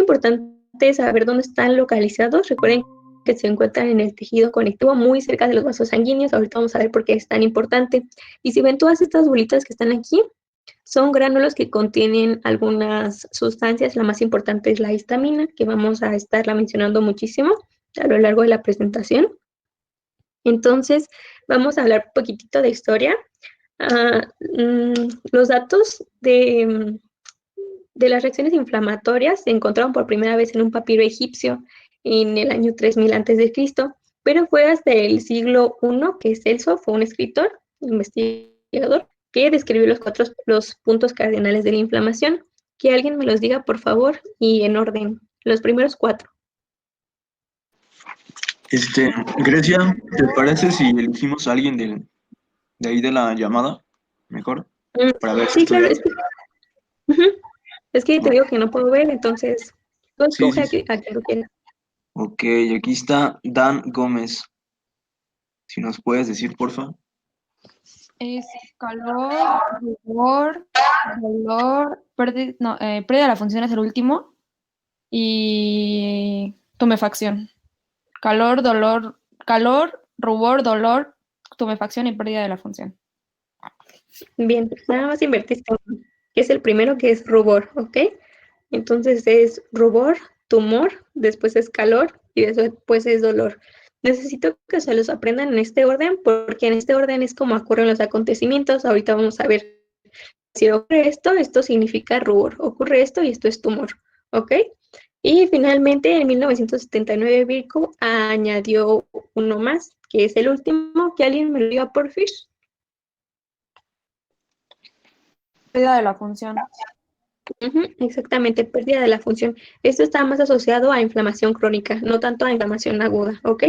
importante saber dónde están localizados. Recuerden que se encuentran en el tejido conectivo muy cerca de los vasos sanguíneos. Ahorita vamos a ver por qué es tan importante. Y si ven todas estas bolitas que están aquí, son gránulos que contienen algunas sustancias. La más importante es la histamina, que vamos a estarla mencionando muchísimo a lo largo de la presentación. Entonces, vamos a hablar un poquitito de historia. Los datos de las reacciones inflamatorias se encontraron por primera vez en un papiro egipcio en el año 3000 a.C., pero fue hasta el siglo I que Celso fue un escritor, investigador, que describió los puntos cardinales de la inflamación. Que alguien me los diga, por favor, y en orden. Los primeros 4. Grecia, ¿te parece si elegimos a alguien de ahí de la llamada? Mejor, para ver si Sí, claro, estudia. es que te digo que no puedo ver, entonces tú Sí, escoge sí, a sí. quien tú quieras. Ok, aquí está Dan Gómez. Si nos puedes decir, porfa. Es calor, rubor, dolor, pérdida de la función es el último y tumefacción. Calor, rubor, dolor, tumefacción y pérdida de la función. Bien, nada más invertiste uno, que es el primero, que es rubor, ¿ok? Entonces es rubor, tumor, después es calor y después es dolor. Necesito que se los aprendan en este orden, porque en este orden es como ocurren los acontecimientos. Ahorita vamos a ver si ocurre esto, esto significa rubor, ocurre esto y esto es tumor, ¿ok? Y finalmente en 1979 Virchow añadió uno más, que es el último, que alguien me lo diga por fin. Pérdida de la función. Exactamente, pérdida de la función. Esto está más asociado a inflamación crónica, no tanto a inflamación aguda, ¿ok?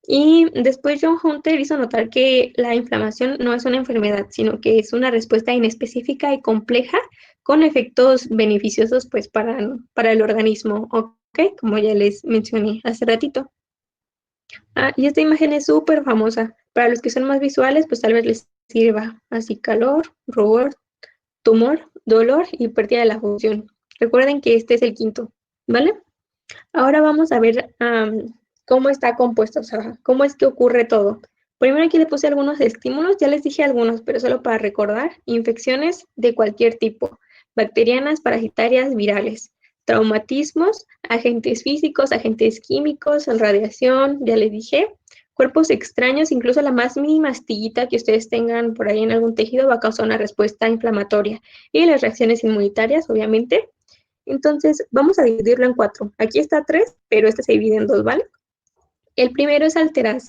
Y después John Hunter hizo notar que la inflamación no es una enfermedad, sino que es una respuesta inespecífica y compleja con efectos beneficiosos pues para el organismo, ¿ok? Como ya les mencioné hace ratito. Y esta imagen es súper famosa. Para los que son más visuales, pues tal vez les sirva. Así, calor, rubor, tumor, dolor y pérdida de la función. Recuerden que este es el quinto, ¿vale? Ahora vamos a ver cómo está compuesto, o sea, cómo es que ocurre todo. Primero aquí le puse algunos estímulos, ya les dije algunos, pero solo para recordar: infecciones de cualquier tipo, bacterianas, parasitarias, virales, traumatismos, agentes físicos, agentes químicos, radiación, ya les dije, cuerpos extraños, incluso la más mínima astillita que ustedes tengan por ahí en algún tejido va a causar una respuesta inflamatoria, y las reacciones inmunitarias, obviamente. Entonces, vamos a dividirlo en 4. Aquí está 3, pero este se divide en 2, ¿vale? El primero es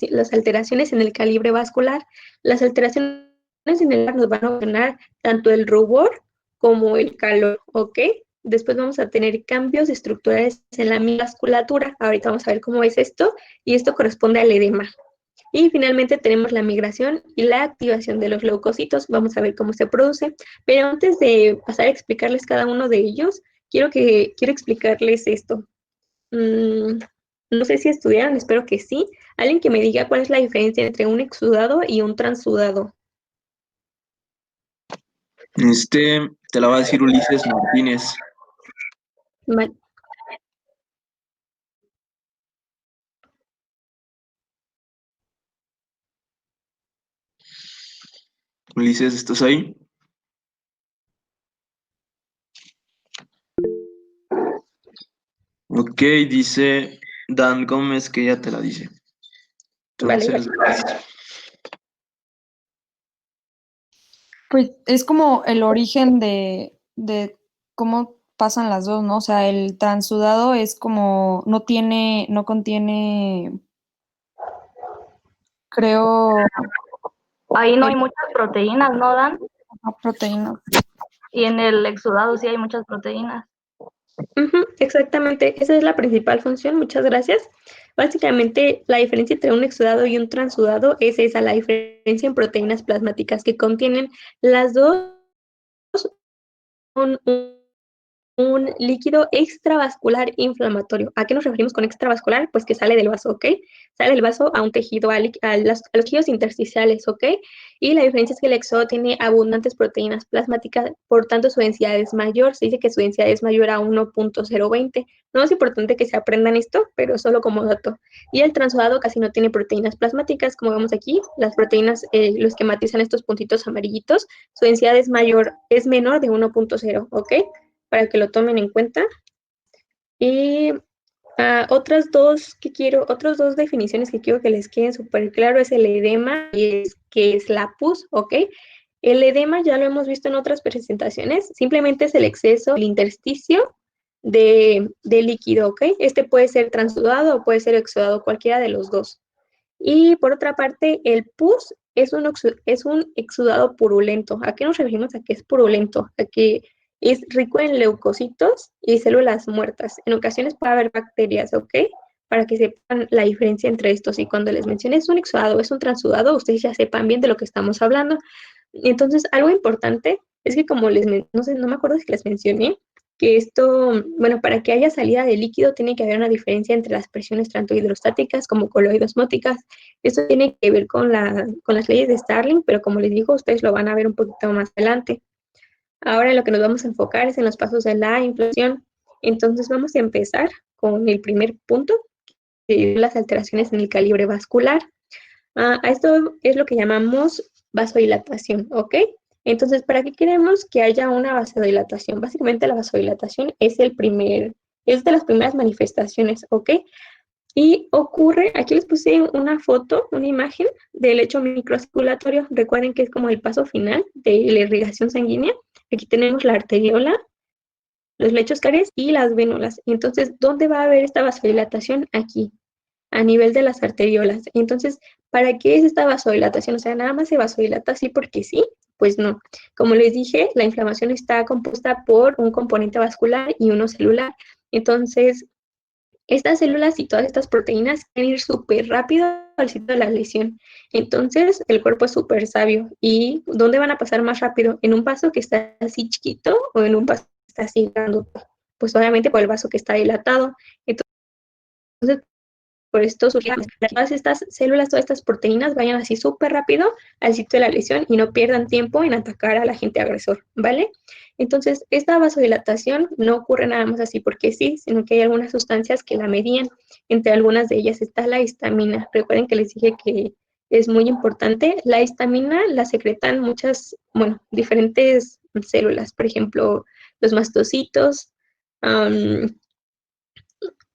las alteraciones en el calibre vascular. Las alteraciones en el nos van a ocasionar tanto el rubor como el calor, ¿ok? Después vamos a tener cambios estructurales en la vasculatura. Ahorita vamos a ver cómo es esto, y esto corresponde al edema. Y finalmente tenemos la migración y la activación de los leucocitos. Vamos a ver cómo se produce. Pero antes de pasar a explicarles cada uno de ellos, quiero explicarles esto. No sé si estudiaron, espero que sí. Alguien que me diga cuál es la diferencia entre un exudado y un transudado. Te la va a decir Ulises Martínez. Vale. Ulises, ¿estás ahí? Ok, dice Dan Gómez que ya te la dice. Entonces, Vale. Pues es como el origen de cómo pasan las dos, ¿no? O sea, el transudado es como, no contiene, creo, Ahí no hay muchas proteínas, ¿no, Dan? proteínas. Y en el exudado sí hay muchas proteínas. Exactamente, esa es la principal función. Muchas gracias. Básicamente, la diferencia entre un exudado y un transudado es esa, la diferencia en proteínas plasmáticas que contienen las dos un un líquido extravascular inflamatorio. ¿A qué nos referimos con extravascular? Pues que sale del vaso, ¿ok? Sale del vaso a un tejido, a los tejidos intersticiales, ¿ok? Y la diferencia es que el exudado tiene abundantes proteínas plasmáticas, por tanto su densidad es mayor. Se dice que su densidad es mayor a 1.020. No es importante que se aprendan esto, pero solo como dato. Y el transudado casi no tiene proteínas plasmáticas, como vemos aquí. Las proteínas, lo esquematizan estos puntitos amarillitos. Su densidad es menor de 1.0, ¿ok? Para que lo tomen en cuenta. Y otras dos definiciones que quiero que les queden súper claro es el edema y que es la pus, ¿ok? El edema ya lo hemos visto en otras presentaciones, simplemente es el exceso, el intersticio de líquido, ¿ok? Este puede ser transudado o puede ser exudado, cualquiera de los dos. Y por otra parte, el pus es un exudado purulento. ¿A qué nos referimos a que es purulento? A que es rico en leucocitos y células muertas. En ocasiones puede haber bacterias, ¿ok? Para que sepan la diferencia entre estos. Y cuando les mencioné es un exudado, es un transudado, ustedes ya sepan bien de lo que estamos hablando. Entonces, algo importante es que como no sé, no me acuerdo si les mencioné, que esto, bueno, para que haya salida de líquido tiene que haber una diferencia entre las presiones tanto hidrostáticas como coloidosmóticas. Esto tiene que ver con las leyes de Starling, pero como les digo, ustedes lo van a ver un poquito más adelante. Ahora lo que nos vamos a enfocar es en los pasos de la inflación. Entonces vamos a empezar con el primer punto, que es las alteraciones en el calibre vascular. A esto es lo que llamamos vasodilatación, ¿ok? Entonces, ¿para qué queremos que haya una vasodilatación? Básicamente la vasodilatación es de las primeras manifestaciones, ¿ok? Y ocurre, aquí les puse una foto, una imagen del lecho microcirculatorio. Recuerden que es como el paso final de la irrigación sanguínea. Aquí tenemos la arteriola, los lechos capilares y las vénulas. Entonces, ¿dónde va a haber esta vasodilatación? Aquí, a nivel de las arteriolas. Entonces, ¿para qué es esta vasodilatación? O sea, nada más se vasodilata así porque sí, pues no. Como les dije, la inflamación está compuesta por un componente vascular y uno celular. Entonces, estas células y todas estas proteínas quieren ir súper rápido al sitio de la lesión. Entonces, el cuerpo es súper sabio. ¿Y dónde van a pasar más rápido? ¿En un vaso que está así chiquito o en un vaso que está así grande? Pues obviamente por el vaso que está dilatado. Entonces, por esto surge todas estas células, todas estas proteínas vayan así súper rápido al sitio de la lesión y no pierdan tiempo en atacar al agente agresor, ¿vale? Entonces, esta vasodilatación no ocurre nada más así porque sí, sino que hay algunas sustancias que la medían. Entre algunas de ellas está la histamina. Recuerden que les dije que es muy importante. La histamina la secretan diferentes células, por ejemplo, los mastocitos,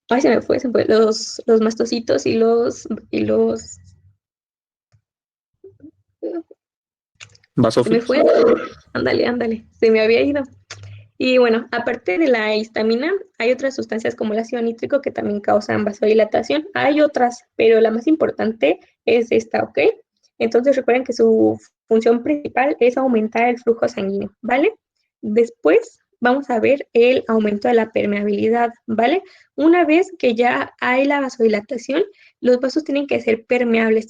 ay, se me fue, los mastocitos se me fue, ándale, se me había ido. Y bueno, aparte de la histamina, hay otras sustancias como el ácido nítrico que también causan vasodilatación. Hay otras, pero la más importante es esta, ¿ok? Entonces recuerden que su función principal es aumentar el flujo sanguíneo, ¿vale? Después vamos a ver el aumento de la permeabilidad, ¿vale? Una vez que ya hay la vasodilatación, los vasos tienen que ser permeables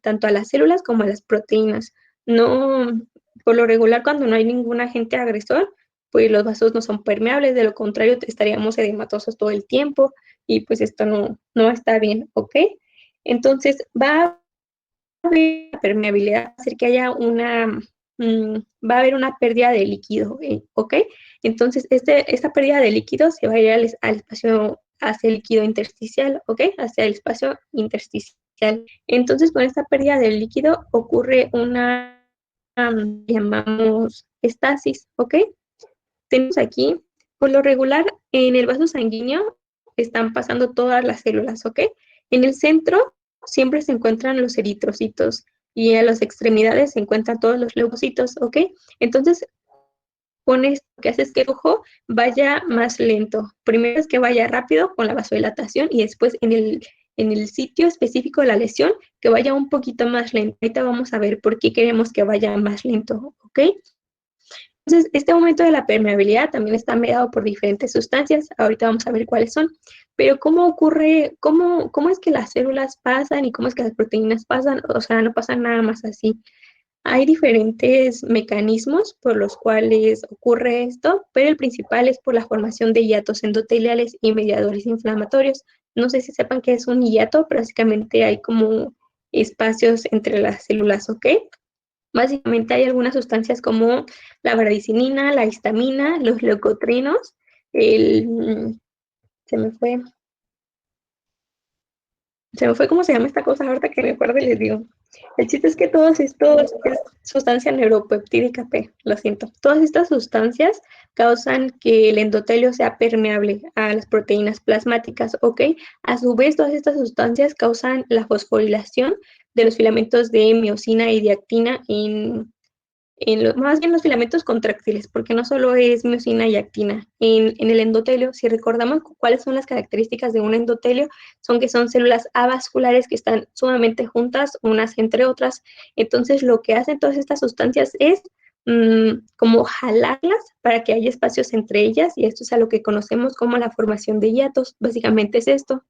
tanto a las células como a las proteínas. No, por lo regular, cuando no hay ningún agente agresor, pues los vasos no son permeables, de lo contrario estaríamos edematosos todo el tiempo y pues esto no está bien, ¿ok? Entonces va a haber permeabilidad, va a hacer que haya va a haber una pérdida de líquido, ¿ok? Entonces esta pérdida de líquido se va a ir al espacio, hacia el líquido intersticial, ¿ok? Hacia el espacio intersticial. Entonces con esta pérdida de líquido ocurre una llamamos estasis, ¿ok? Tenemos aquí, por lo regular, en el vaso sanguíneo están pasando todas las células, ¿ok? En el centro siempre se encuentran los eritrocitos y a las extremidades se encuentran todos los leucocitos, ¿ok? Entonces, con esto que hace es que el flujo vaya más lento. Primero es que vaya rápido con la vasodilatación y después en el sitio específico de la lesión que vaya un poquito más lento. Ahorita vamos a ver por qué queremos que vaya más lento, ¿ok? Entonces, este aumento de la permeabilidad también está mediado por diferentes sustancias. Ahorita vamos a ver cuáles son. Pero ¿cómo ocurre, cómo es que las células pasan y cómo es que las proteínas pasan? O sea, no pasan nada más así. Hay diferentes mecanismos por los cuales ocurre esto, pero el principal es por la formación de hiatos endoteliales y mediadores inflamatorios. No sé si sepan qué es un hiato, pero básicamente hay como espacios entre las células, ¿ok? Básicamente hay algunas sustancias como la bradicinina, la histamina, los leucotrienos, se me fue, cómo se llama esta cosa, ahorita que me acuerdo les digo. El chiste es que todos estos, es sustancia neuropeptídica P, lo siento. Todas estas sustancias causan que el endotelio sea permeable a las proteínas plasmáticas, ¿ok? A su vez, todas estas sustancias causan la fosforilación de los filamentos de miosina y de actina más bien los filamentos contráctiles, porque no solo es miosina y actina. En el endotelio, si recordamos cuáles son las características de un endotelio, son que son células avasculares que están sumamente juntas, unas entre otras. Entonces, lo que hacen todas estas sustancias es como jalarlas para que haya espacios entre ellas, y esto es a lo que conocemos como la formación de hiatos. Básicamente es esto.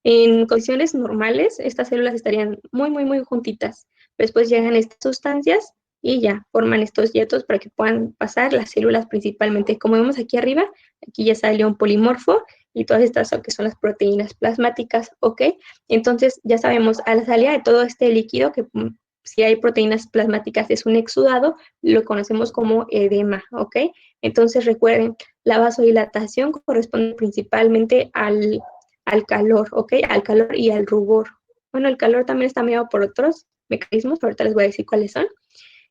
En condiciones normales, estas células estarían muy, muy, muy juntitas. Después llegan estas sustancias y ya forman estos hiatos para que puedan pasar las células principalmente. Como vemos aquí arriba, aquí ya salió un polimorfo y todas estas son, que son las proteínas plasmáticas, ¿ok? Entonces ya sabemos, a la salida de todo este líquido, que si hay proteínas plasmáticas es un exudado, lo conocemos como edema, ¿ok? Entonces recuerden, la vasodilatación corresponde principalmente al calor, ¿ok? Al calor y al rubor. Bueno, el calor también está mediado por otros mecanismos, ahorita les voy a decir cuáles son.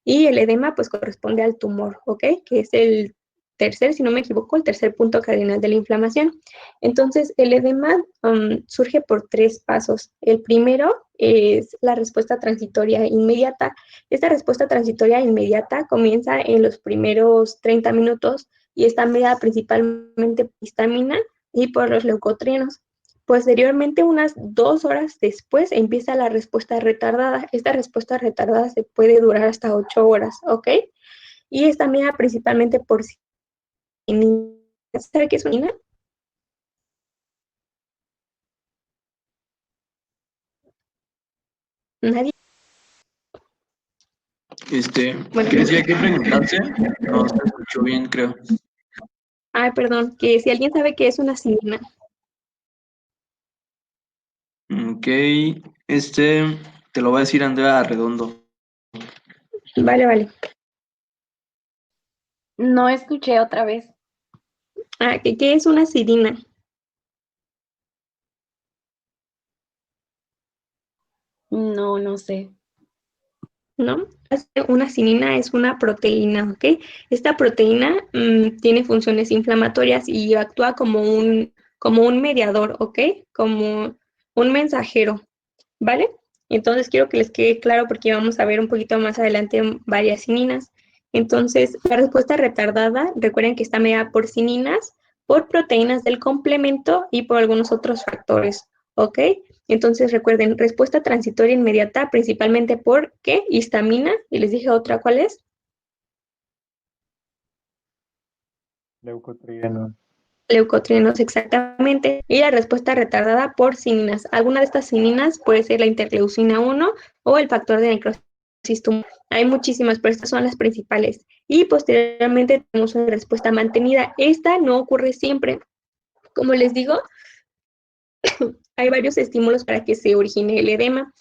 Y el edema, pues, corresponde al tumor, ¿ok? Que es el tercer, si no me equivoco, el tercer punto cardinal de la inflamación. Entonces, el edema surge por 3 pasos. El primero es la respuesta transitoria inmediata. Esta respuesta transitoria inmediata comienza en los primeros 30 minutos y está mediada principalmente por histamina y por los leucotrienos. Posteriormente, unas 2 horas después, empieza la respuesta retardada. Esta respuesta retardada se puede durar hasta 8 horas, ¿ok? Y está medida principalmente por sinina. ¿Sabe qué es sinina? Nadie. Bueno, ¿Qué decía que preguntarse? No se escuchó bien, creo. ay, perdón, que si alguien sabe qué es una sinina. Ok, te lo va a decir Andrea Redondo. Vale, vale. No escuché otra vez. Ah, ¿qué es una sinina? No, no sé. ¿No? Una sinina es una proteína, ¿ok? Esta proteína tiene funciones inflamatorias y actúa como un mediador, ¿ok? Como un mensajero, ¿vale? Entonces quiero que les quede claro porque vamos a ver un poquito más adelante varias sininas. Entonces, la respuesta retardada, recuerden que está mediada por sininas, por proteínas del complemento y por algunos otros factores, ¿ok? Entonces recuerden, respuesta transitoria inmediata, principalmente por ¿qué? Histamina, y les dije otra, ¿cuál es? Leucotrienos. Leucotrienos, exactamente. Y la respuesta retardada por sininas. Alguna de estas sininas puede ser la interleucina 1 o el factor de necrosis tumoral. Hay muchísimas, pero estas son las principales. Y posteriormente tenemos una respuesta mantenida. Esta no ocurre siempre. Como les digo, hay varios estímulos para que se origine el edema.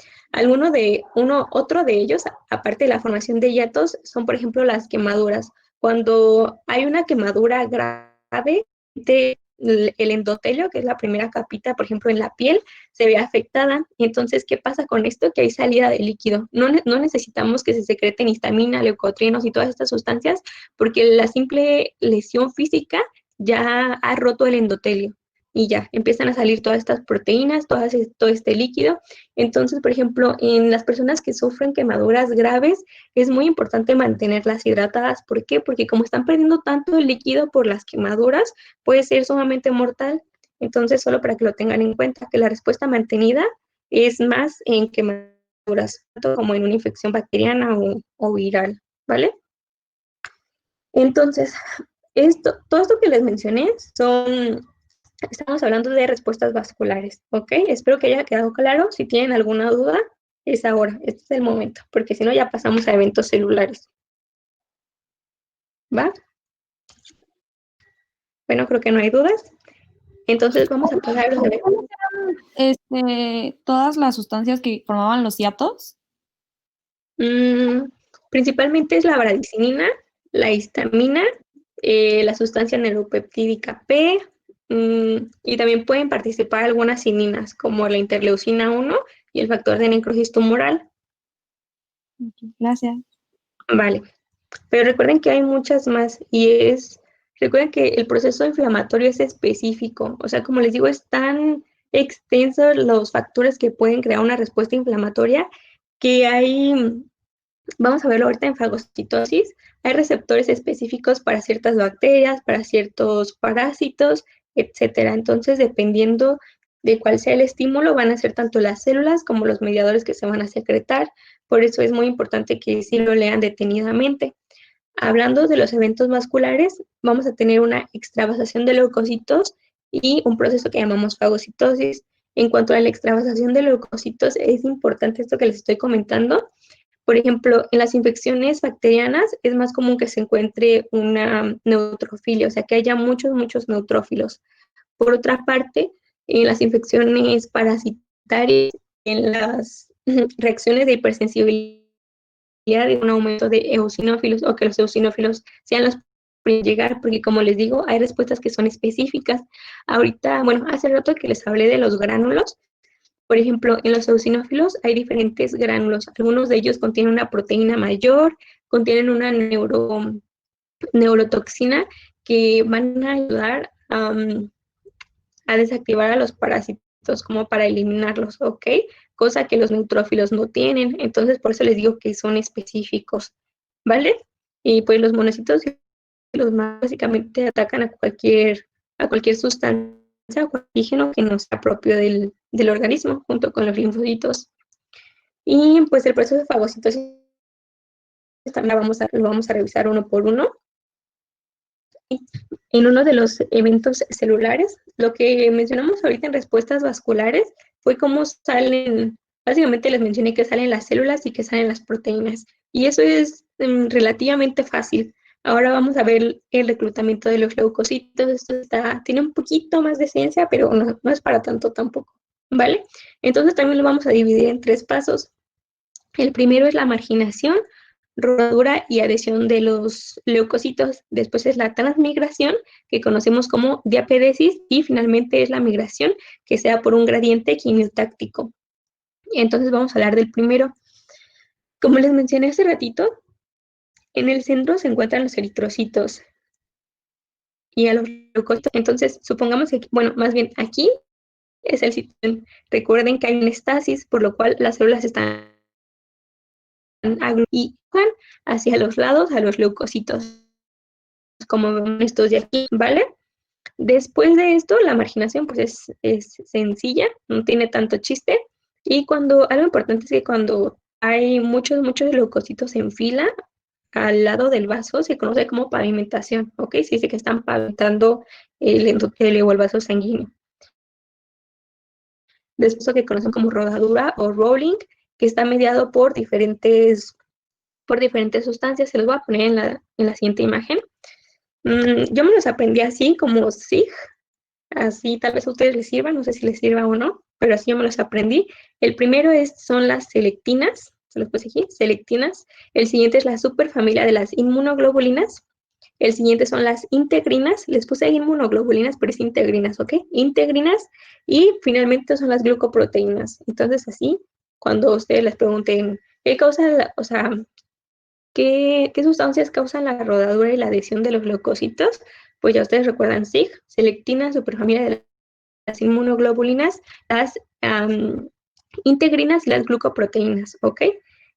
Otro de ellos, aparte de la formación de hiatos, son, por ejemplo, las quemaduras. Cuando hay una quemadura grave, el endotelio, que es la primera capita, por ejemplo, en la piel, se ve afectada. Entonces, ¿qué pasa con esto? Que hay salida de líquido. No necesitamos que se secreten histamina, leucotrienos y todas estas sustancias, porque la simple lesión física ya ha roto el endotelio y ya empiezan a salir todas estas proteínas, todo este líquido. Entonces, por ejemplo, en las personas que sufren quemaduras graves, es muy importante mantenerlas hidratadas. ¿Por qué? Porque como están perdiendo tanto líquido por las quemaduras, puede ser sumamente mortal. Entonces, solo para que lo tengan en cuenta, que la respuesta mantenida es más en quemaduras, tanto como en una infección bacteriana o viral, ¿vale? Entonces, todo esto que les mencioné estamos hablando de respuestas vasculares, ¿ok? Espero que haya quedado claro. Si tienen alguna duda, es ahora, este es el momento, porque si no ya pasamos a eventos celulares. ¿Va? Bueno, creo que no hay dudas. Entonces vamos a pasar a los eventos. Todas las sustancias que formaban los hiatos. Principalmente es la bradicinina, la histamina, la sustancia neuropeptídica P, y también pueden participar algunas cininas, como la interleucina 1 y el factor de necrosis tumoral. Gracias. Vale, pero recuerden que hay muchas más recuerden que el proceso inflamatorio es específico, o sea, como les digo, es tan extenso los factores que pueden crear una respuesta inflamatoria que vamos a verlo ahorita en fagocitosis, hay receptores específicos para ciertas bacterias, para ciertos parásitos, etcétera. Entonces, dependiendo de cuál sea el estímulo, van a ser tanto las células como los mediadores que se van a secretar. Por eso es muy importante que sí lo lean detenidamente. Hablando de los eventos vasculares, vamos a tener una extravasación de leucocitos y un proceso que llamamos fagocitosis. En cuanto a la extravasación de leucocitos, es importante esto que les estoy comentando. Por ejemplo, en las infecciones bacterianas es más común que se encuentre una neutrofilia, o sea, que haya muchos neutrófilos. Por otra parte, en las infecciones parasitarias, en las reacciones de hipersensibilidad, de un aumento de eosinófilos o que los eosinófilos sean los primeros en llegar, porque como les digo, hay respuestas que son específicas. Ahorita, bueno, hace rato que les hablé de los gránulos. Por ejemplo, en los eosinófilos hay diferentes gránulos. Algunos de ellos contienen una proteína mayor, contienen una neurotoxina que van a ayudar a desactivar a los parásitos como para eliminarlos, ¿ok? Cosa que los neutrófilos no tienen. Entonces, por eso les digo que son específicos, ¿vale? Y pues los monocitos y los más básicamente atacan a cualquier sustancia o antígeno que no sea propio del organismo, junto con los linfocitos. Y pues el proceso de fagocitosis también lo vamos a revisar uno por uno. En uno de los eventos celulares, lo que mencionamos ahorita en respuestas vasculares fue cómo salen, básicamente les mencioné que salen las células y que salen las proteínas. Y eso es relativamente fácil. Ahora vamos a ver el reclutamiento de los leucocitos. Esto tiene un poquito más de ciencia, pero no es para tanto tampoco, ¿vale? Entonces también lo vamos a dividir en 3 pasos. El primero es la marginación, rodadura y adhesión de los leucocitos. Después es la transmigración, que conocemos como diapedesis, y finalmente es la migración, que sea por un gradiente quimiotáctico. Entonces vamos a hablar del primero. Como les mencioné hace ratito, en el centro se encuentran los eritrocitos y a los leucocitos. Entonces, supongamos que, bueno, más bien aquí es el sitio. Recuerden que hay una estasis, por lo cual las células están y hacia los lados a los leucocitos, como ven estos de aquí, ¿vale? Después de esto, la marginación pues es sencilla, no tiene tanto chiste, y algo importante es que cuando hay muchos leucocitos en fila, al lado del vaso se conoce como pavimentación, ¿ok? Se dice que están pavimentando el endotelio o el vaso sanguíneo. Después lo que conocen como rodadura o rolling, que está mediado por diferentes sustancias. Se los voy a poner en la siguiente imagen. Yo me los aprendí así, como SIG, así tal vez a ustedes les sirva, no sé si les sirva o no, pero así yo me los aprendí. El primero son las selectinas, se los puse aquí, selectinas. El siguiente es la superfamilia de las inmunoglobulinas. El siguiente son las integrinas, les puse inmunoglobulinas, pero es integrinas, ¿ok? Integrinas. Y finalmente son las glucoproteínas. Entonces así, cuando ustedes les pregunten, ¿qué causa, ¿qué sustancias causan la rodadura y la adhesión de los leucocitos? Pues ya ustedes recuerdan SIG, selectina, superfamilia de las inmunoglobulinas, las integrinas y las glucoproteínas, ¿ok?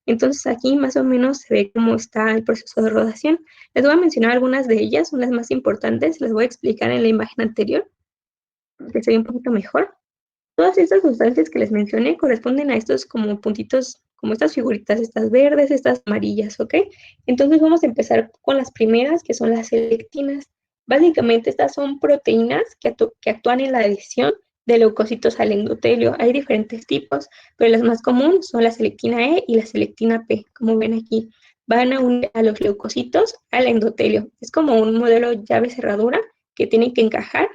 Entonces aquí más o menos se ve cómo está el proceso de rodación. Les voy a mencionar algunas de ellas, son las más importantes, les voy a explicar en la imagen anterior, que se ve un poquito mejor. Todas estas sustancias que les mencioné corresponden a estos como puntitos, como estas figuritas, estas verdes, estas amarillas, ¿ok? Entonces vamos a empezar con las primeras, que son las selectinas. Básicamente estas son proteínas que actúan en la adhesión de leucocitos al endotelio. Hay diferentes tipos, pero las más comunes son la selectina E y la selectina P, como ven aquí. Van a unir a los leucocitos al endotelio. Es como un modelo llave cerradura que tienen que encajar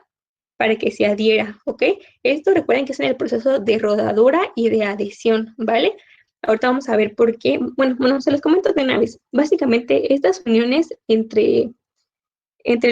para que se adhiera, ¿ok? Esto recuerden que es en el proceso de rodadura y de adhesión, ¿vale? Ahorita vamos a ver por qué. Bueno, se los comento de una vez. Básicamente, estas uniones entre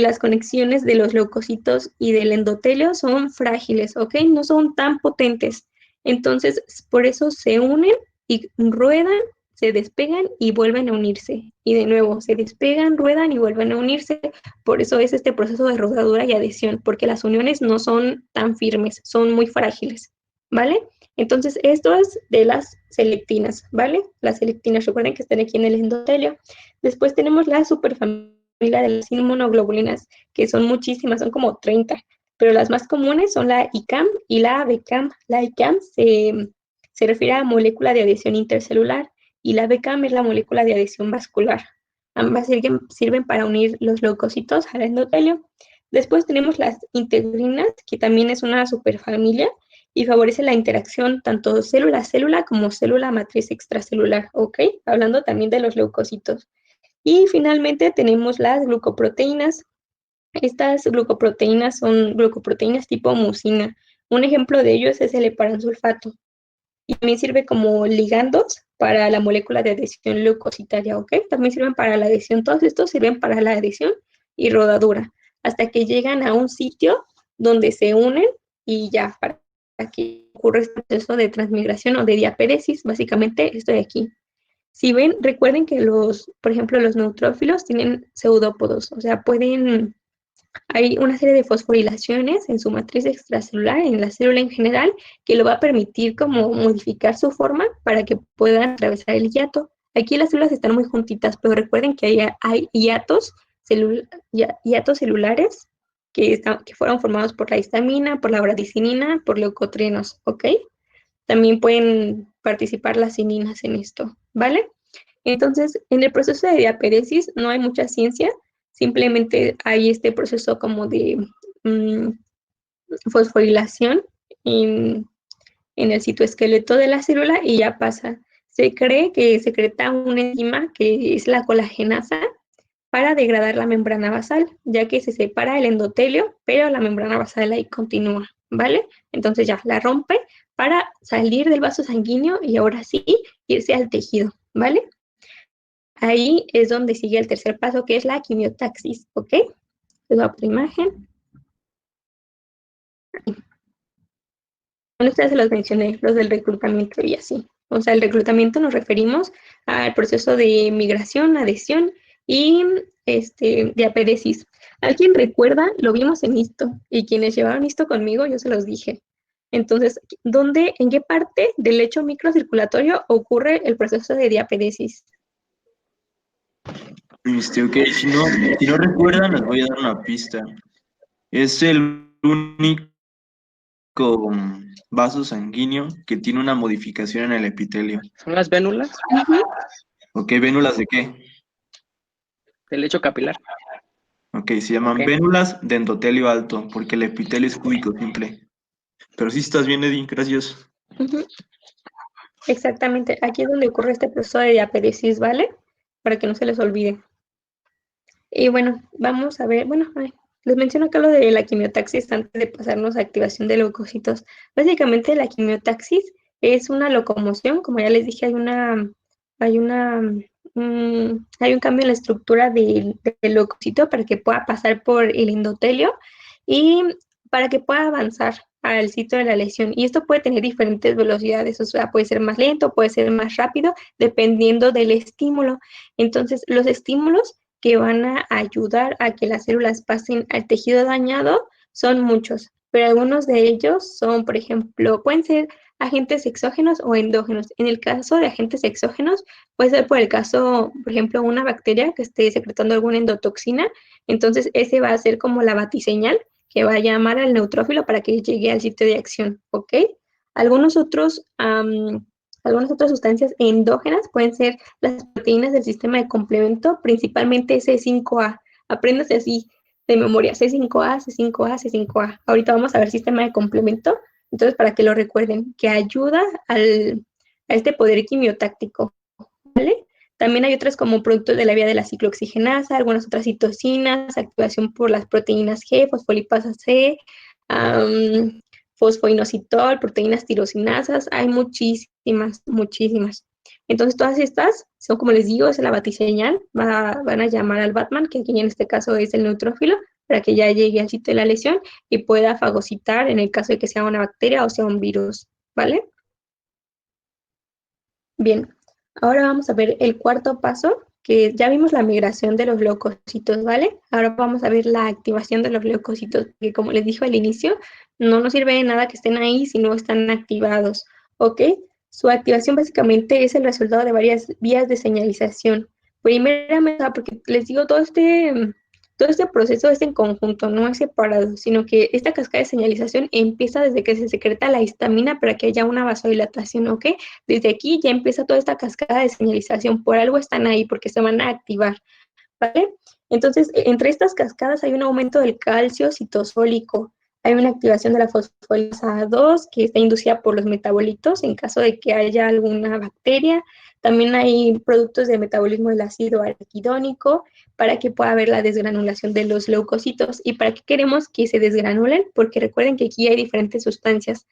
las conexiones de los leucocitos y del endotelio son frágiles, ¿ok? No son tan potentes. Entonces, por eso se unen y ruedan, se despegan y vuelven a unirse. Y de nuevo, se despegan, ruedan y vuelven a unirse. Por eso es este proceso de rodadura y adhesión, porque las uniones no son tan firmes, son muy frágiles, ¿vale? Entonces, esto es de las selectinas, ¿vale? Las selectinas, recuerden que están aquí en el endotelio. Después tenemos la superfamilia de las inmunoglobulinas, que son muchísimas, son como 30, pero las más comunes son la ICAM y la ABCAM. La ICAM se refiere a molécula de adhesión intercelular y la ABCAM es la molécula de adhesión vascular. Ambas sirven para unir los leucocitos al endotelio. Después tenemos las integrinas, que también es una superfamilia y favorece la interacción tanto célula-célula como célula matriz extracelular, ¿ok? Hablando también de los leucocitos. Y finalmente tenemos las glucoproteínas. Estas glucoproteínas son glucoproteínas tipo mucina. Un ejemplo de ellos es el heparansulfato. Y también sirve como ligandos para la molécula de adhesión leucocitaria, ¿ok? También sirven para la adhesión. Todos estos sirven para la adhesión y rodadura, hasta que llegan a un sitio donde se unen y ya, para que ocurre este proceso de transmigración o de diapéresis, básicamente esto de aquí. Si ven, recuerden que por ejemplo, los neutrófilos tienen pseudópodos, o sea, hay una serie de fosforilaciones en su matriz extracelular, en la célula en general, que lo va a permitir como modificar su forma para que puedan atravesar el hiato. Aquí las células están muy juntitas, pero recuerden que hay hiatos celulares que fueron formados por la histamina, por la bradicinina, por leucotrienos, ¿ok? También pueden participar las cininas en esto, ¿vale? Entonces, en el proceso de diapéresis no hay mucha ciencia, simplemente hay este proceso como de fosforilación en el citoesqueleto de la célula y ya pasa. Se cree que secreta una enzima que es la colagenasa para degradar la membrana basal, ya que se separa el endotelio, pero la membrana basal ahí continúa, ¿vale? Entonces ya la rompe para salir del vaso sanguíneo y ahora sí irse al tejido, ¿vale? Ahí es donde sigue el tercer paso, que es la quimiotaxis, ¿ok? Les voy a poner imagen. Bueno, ustedes se los mencioné, los del reclutamiento y así. O sea, el reclutamiento nos referimos al proceso de migración, adhesión y diapéresis. ¿Alguien recuerda? Lo vimos en ISTO y quienes llevaron ISTO conmigo, yo se los dije. Entonces, en qué parte del lecho microcirculatorio ocurre el proceso de diapéresis? Ok, si no recuerdan, les voy a dar una pista. Es el único vaso sanguíneo que tiene una modificación en el epitelio. ¿Son las vénulas? Ok, ¿vénulas de qué? Del lecho capilar. Ok, se llaman vénulas de endotelio alto, porque el epitelio es cúbico simple. Pero sí estás bien, Eddie, gracias. Exactamente, aquí es donde ocurre este proceso de diapéresis, ¿vale? Para que no se les olvide. Y bueno, vamos a ver, les menciono acá lo de la quimiotaxis antes de pasarnos a activación de leucocitos. Básicamente la quimiotaxis es una locomoción, como ya les dije, hay un cambio en la estructura del leucocito para que pueda pasar por el endotelio y para que pueda avanzar al sitio de la lesión. Y esto puede tener diferentes velocidades, o sea, puede ser más lento, puede ser más rápido, dependiendo del estímulo. Entonces, los estímulos que van a ayudar a que las células pasen al tejido dañado son muchos, pero algunos de ellos son, por ejemplo, pueden ser agentes exógenos o endógenos. En el caso de agentes exógenos, puede ser por ejemplo, una bacteria que esté secretando alguna endotoxina, entonces ese va a ser como la batiseñal que va a llamar al neutrófilo para que llegue al sitio de acción, ¿ok? Algunas otras sustancias endógenas pueden ser las proteínas del sistema de complemento, principalmente C5A. Apréndase así de memoria, C5A, C5A, C5A. Ahorita vamos a ver sistema de complemento Entonces, para que lo recuerden, que ayuda a este poder quimiotáctico, ¿vale? También hay otras como productos de la vía de la ciclooxigenasa, algunas otras citocinas, activación por las proteínas G, fosfolipasa C, fosfoinositol, proteínas tirosinasas, hay muchísimas. Entonces, todas estas son, como les digo, es la batiseñal, van a llamar al Batman, que aquí en este caso es el neutrófilo, para que ya llegue al sitio de la lesión y pueda fagocitar en el caso de que sea una bacteria o sea un virus, ¿vale? Bien, ahora vamos a ver el cuarto paso, que ya vimos la migración de los leucocitos, ¿vale? Ahora vamos a ver la activación de los leucocitos, que como les dije al inicio, no nos sirve de nada que estén ahí si no están activados, ¿ok? Su activación básicamente es el resultado de varias vías de señalización. Primeramente, porque les digo, todo este proceso es en conjunto, no es separado, sino que esta cascada de señalización empieza desde que se secreta la histamina para que haya una vasodilatación, ¿ok? Desde aquí ya empieza toda esta cascada de señalización, por algo están ahí, porque se van a activar, ¿vale? Entonces, entre estas cascadas hay un aumento del calcio citosólico, hay una activación de la fosfolipasa 2 que está inducida por los metabolitos en caso de que haya alguna bacteria. También hay productos de metabolismo del ácido araquidónico para que pueda haber la desgranulación de los leucocitos. ¿Y para qué queremos que se desgranulen? Porque recuerden que aquí hay diferentes sustancias.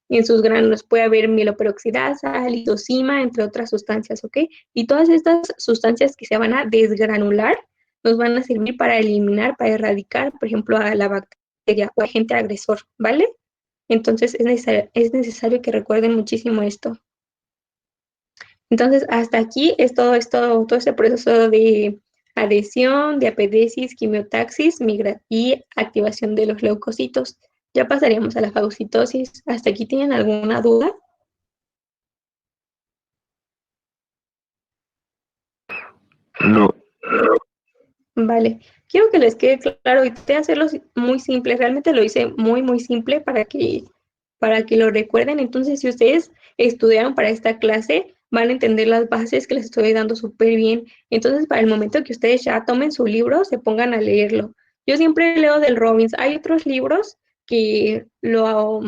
En sus granulos puede haber mieloperoxidasa, lisozima, entre otras sustancias, ¿ok? Y todas estas sustancias que se van a desgranular nos van a servir para eliminar, para erradicar, por ejemplo, a la bacteria o agente agresor, ¿vale? Entonces es necesario que recuerden muchísimo esto. Entonces, hasta aquí es todo este proceso de adhesión, de apedesis, quimiotaxis, y activación de los leucocitos. Ya pasaríamos a la fagocitosis. ¿Hasta aquí tienen alguna duda? No. Vale. Quiero que les quede claro, y voy a hacerlo muy simple. Realmente lo hice muy simple para que lo recuerden. Entonces, si ustedes estudiaron para esta clase, van a entender las bases que les estoy dando súper bien. Entonces, para el momento que ustedes ya tomen su libro, se pongan a leerlo. Yo siempre leo del Robbins. Hay otros libros que lo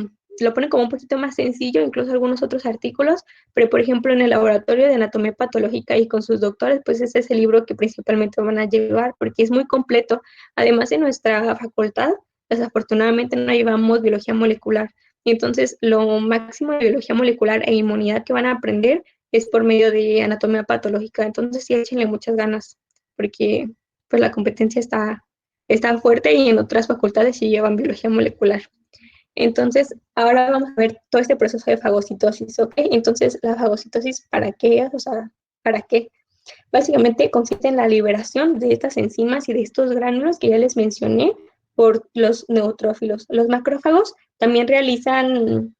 ponen como un poquito más sencillo, incluso algunos otros artículos, pero por ejemplo en el laboratorio de anatomía patológica y con sus doctores, pues ese es el libro que principalmente van a llevar porque es muy completo. Además, en nuestra facultad, desafortunadamente no llevamos biología molecular. Entonces, lo máximo de biología molecular e inmunidad que van a aprender es por medio de anatomía patológica. Entonces, sí, échenle muchas ganas, porque pues la competencia está fuerte y en otras facultades sí llevan biología molecular. Entonces, ahora vamos a ver todo este proceso de fagocitosis, ¿ok? Entonces, la fagocitosis, ¿para qué? O sea, ¿para qué? Básicamente consiste en la liberación de estas enzimas y de estos gránulos que ya les mencioné por los neutrófilos. Los macrófagos también realizan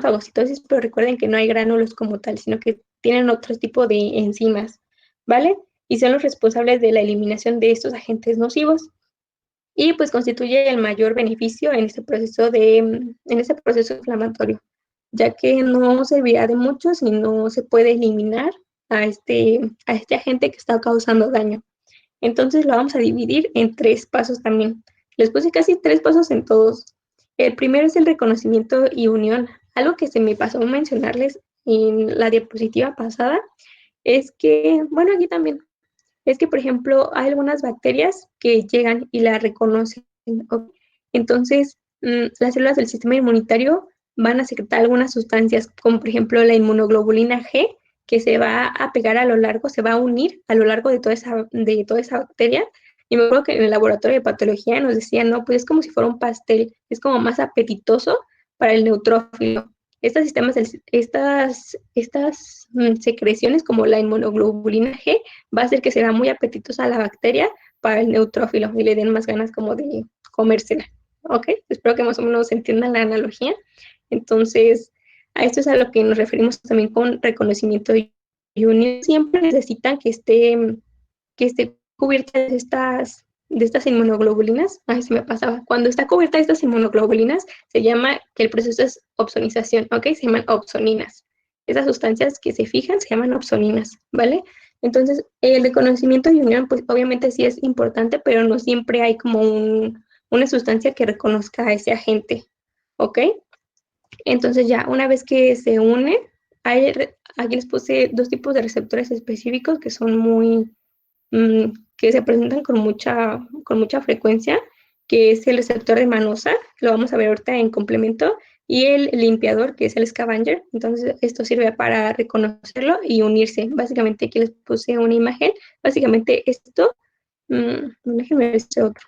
fagocitosis, pero recuerden que no hay gránulos como tal, sino que tienen otro tipo de enzimas, ¿vale? Y son los responsables de la eliminación de estos agentes nocivos. Y pues constituye el mayor beneficio en este proceso inflamatorio, ya que no servirá de mucho si no se puede eliminar a este agente que está causando daño. Entonces lo vamos a dividir en 3 pasos también. Les puse casi 3 pasos en todos. El primero es el reconocimiento y unión. Algo que se me pasó mencionarles en la diapositiva pasada es que, bueno, aquí también, es que, por ejemplo, hay algunas bacterias que llegan y la reconocen, ¿ok? Entonces, las células del sistema inmunitario van a secretar algunas sustancias, como por ejemplo la inmunoglobulina G, que se va a pegar se va a unir a lo largo de toda esa bacteria. Y me acuerdo que en el laboratorio de patología nos decían, no, pues es como si fuera un pastel, es como más apetitoso para el neutrófilo. Estas secreciones como la inmunoglobulina G va a hacer que sea muy apetitosa la bacteria para el neutrófilo y le den más ganas como de comérsela, ¿ok? Espero que más o menos entiendan la analogía. Entonces, a esto es a lo que nos referimos también con reconocimiento y unión. Siempre necesitan que esté cubierta de estas inmunoglobulinas. Ay, se me pasaba. Cuando está cubierta de estas inmunoglobulinas, se llama que el proceso es opsonización, ¿ok? Se llaman opsoninas. Esas sustancias que se fijan se llaman opsoninas, ¿vale? Entonces, el reconocimiento y unión, pues obviamente sí es importante, pero no siempre hay como una sustancia que reconozca a ese agente, ¿ok? Entonces ya, una vez que se une, aquí les puse 2 tipos de receptores específicos que son muy, que se presentan con mucha frecuencia, que es el receptor de manosa, lo vamos a ver ahorita en complemento, y el limpiador, que es el scavenger. Entonces, esto sirve para reconocerlo y unirse. Básicamente, aquí les puse una imagen. Básicamente, esto, déjenme ver este otro.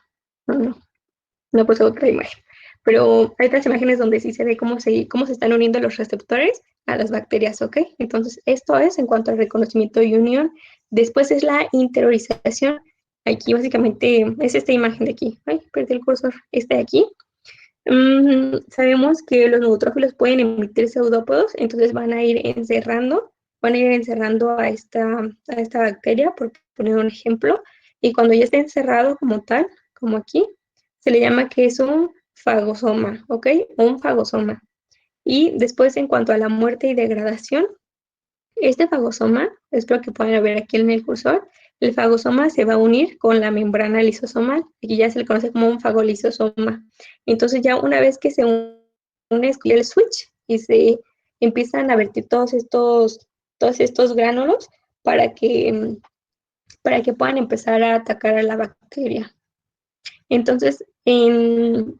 No puse otra imagen. Pero hay otras imágenes donde sí se ve cómo se están uniendo los receptores a las bacterias, ¿ok? Entonces, esto es en cuanto al reconocimiento y unión. Después es la interiorización. Aquí básicamente es esta imagen de aquí. Ay, perdí el cursor. Este de aquí. Sabemos que los neutrófilos pueden emitir pseudópodos, entonces van a ir encerrando a esta bacteria, por poner un ejemplo, y cuando ya esté encerrado como tal, como aquí, se le llama que es un fagosoma, ¿ok? Un fagosoma. Y después, en cuanto a la muerte y degradación, este fagosoma, espero que puedan ver aquí en el cursor, el fagosoma se va a unir con la membrana lisosomal, aquí ya se le conoce como un fagolisosoma. Entonces ya una vez que se une el switch y se empiezan a vertir todos estos gránulos para que puedan empezar a atacar a la bacteria. Entonces, en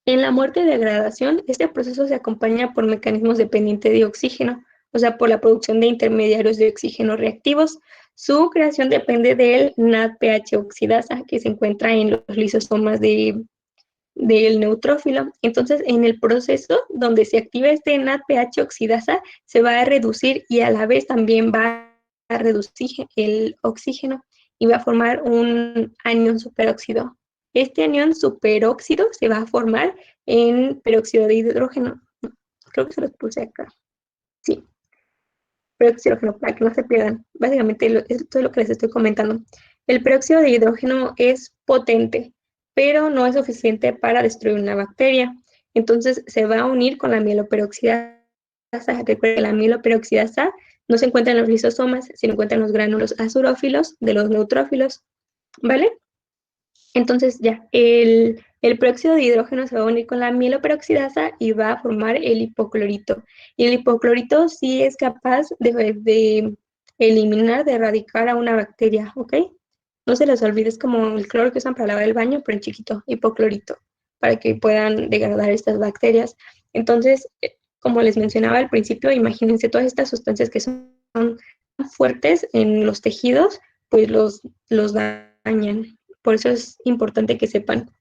la muerte y degradación, este proceso se acompaña por mecanismos dependientes de oxígeno, o sea, por la producción de intermediarios de oxígeno reactivos. Su creación depende del NADPH oxidasa que se encuentra en los lisosomas del neutrófilo. Entonces, en el proceso donde se activa este NADPH oxidasa, se va a reducir y a la vez también va a reducir el oxígeno y va a formar un anión superóxido. Este anión superóxido se va a formar en peróxido de hidrógeno. Creo que se los puse acá. Sí, peróxido de hidrógeno, para que no se pierdan. Básicamente, esto es lo que les estoy comentando. El peróxido de hidrógeno es potente, pero no es suficiente para destruir una bacteria. Entonces, se va a unir con la mieloperoxidasa. Recuerden que la mieloperoxidasa no se encuentra en los lisosomas, se encuentra en los gránulos azurófilos de los neutrófilos, ¿vale? Entonces ya, el peróxido de hidrógeno se va a unir con la mieloperoxidasa y va a formar el hipoclorito. Y el hipoclorito sí es capaz de eliminar, de erradicar a una bacteria, ¿ok? No se les olvide, es como el cloro que usan para lavar el baño, pero en chiquito, hipoclorito, para que puedan degradar estas bacterias. Entonces, como les mencionaba al principio, imagínense todas estas sustancias que son fuertes en los tejidos, pues los dañan. Por eso es importante que sepan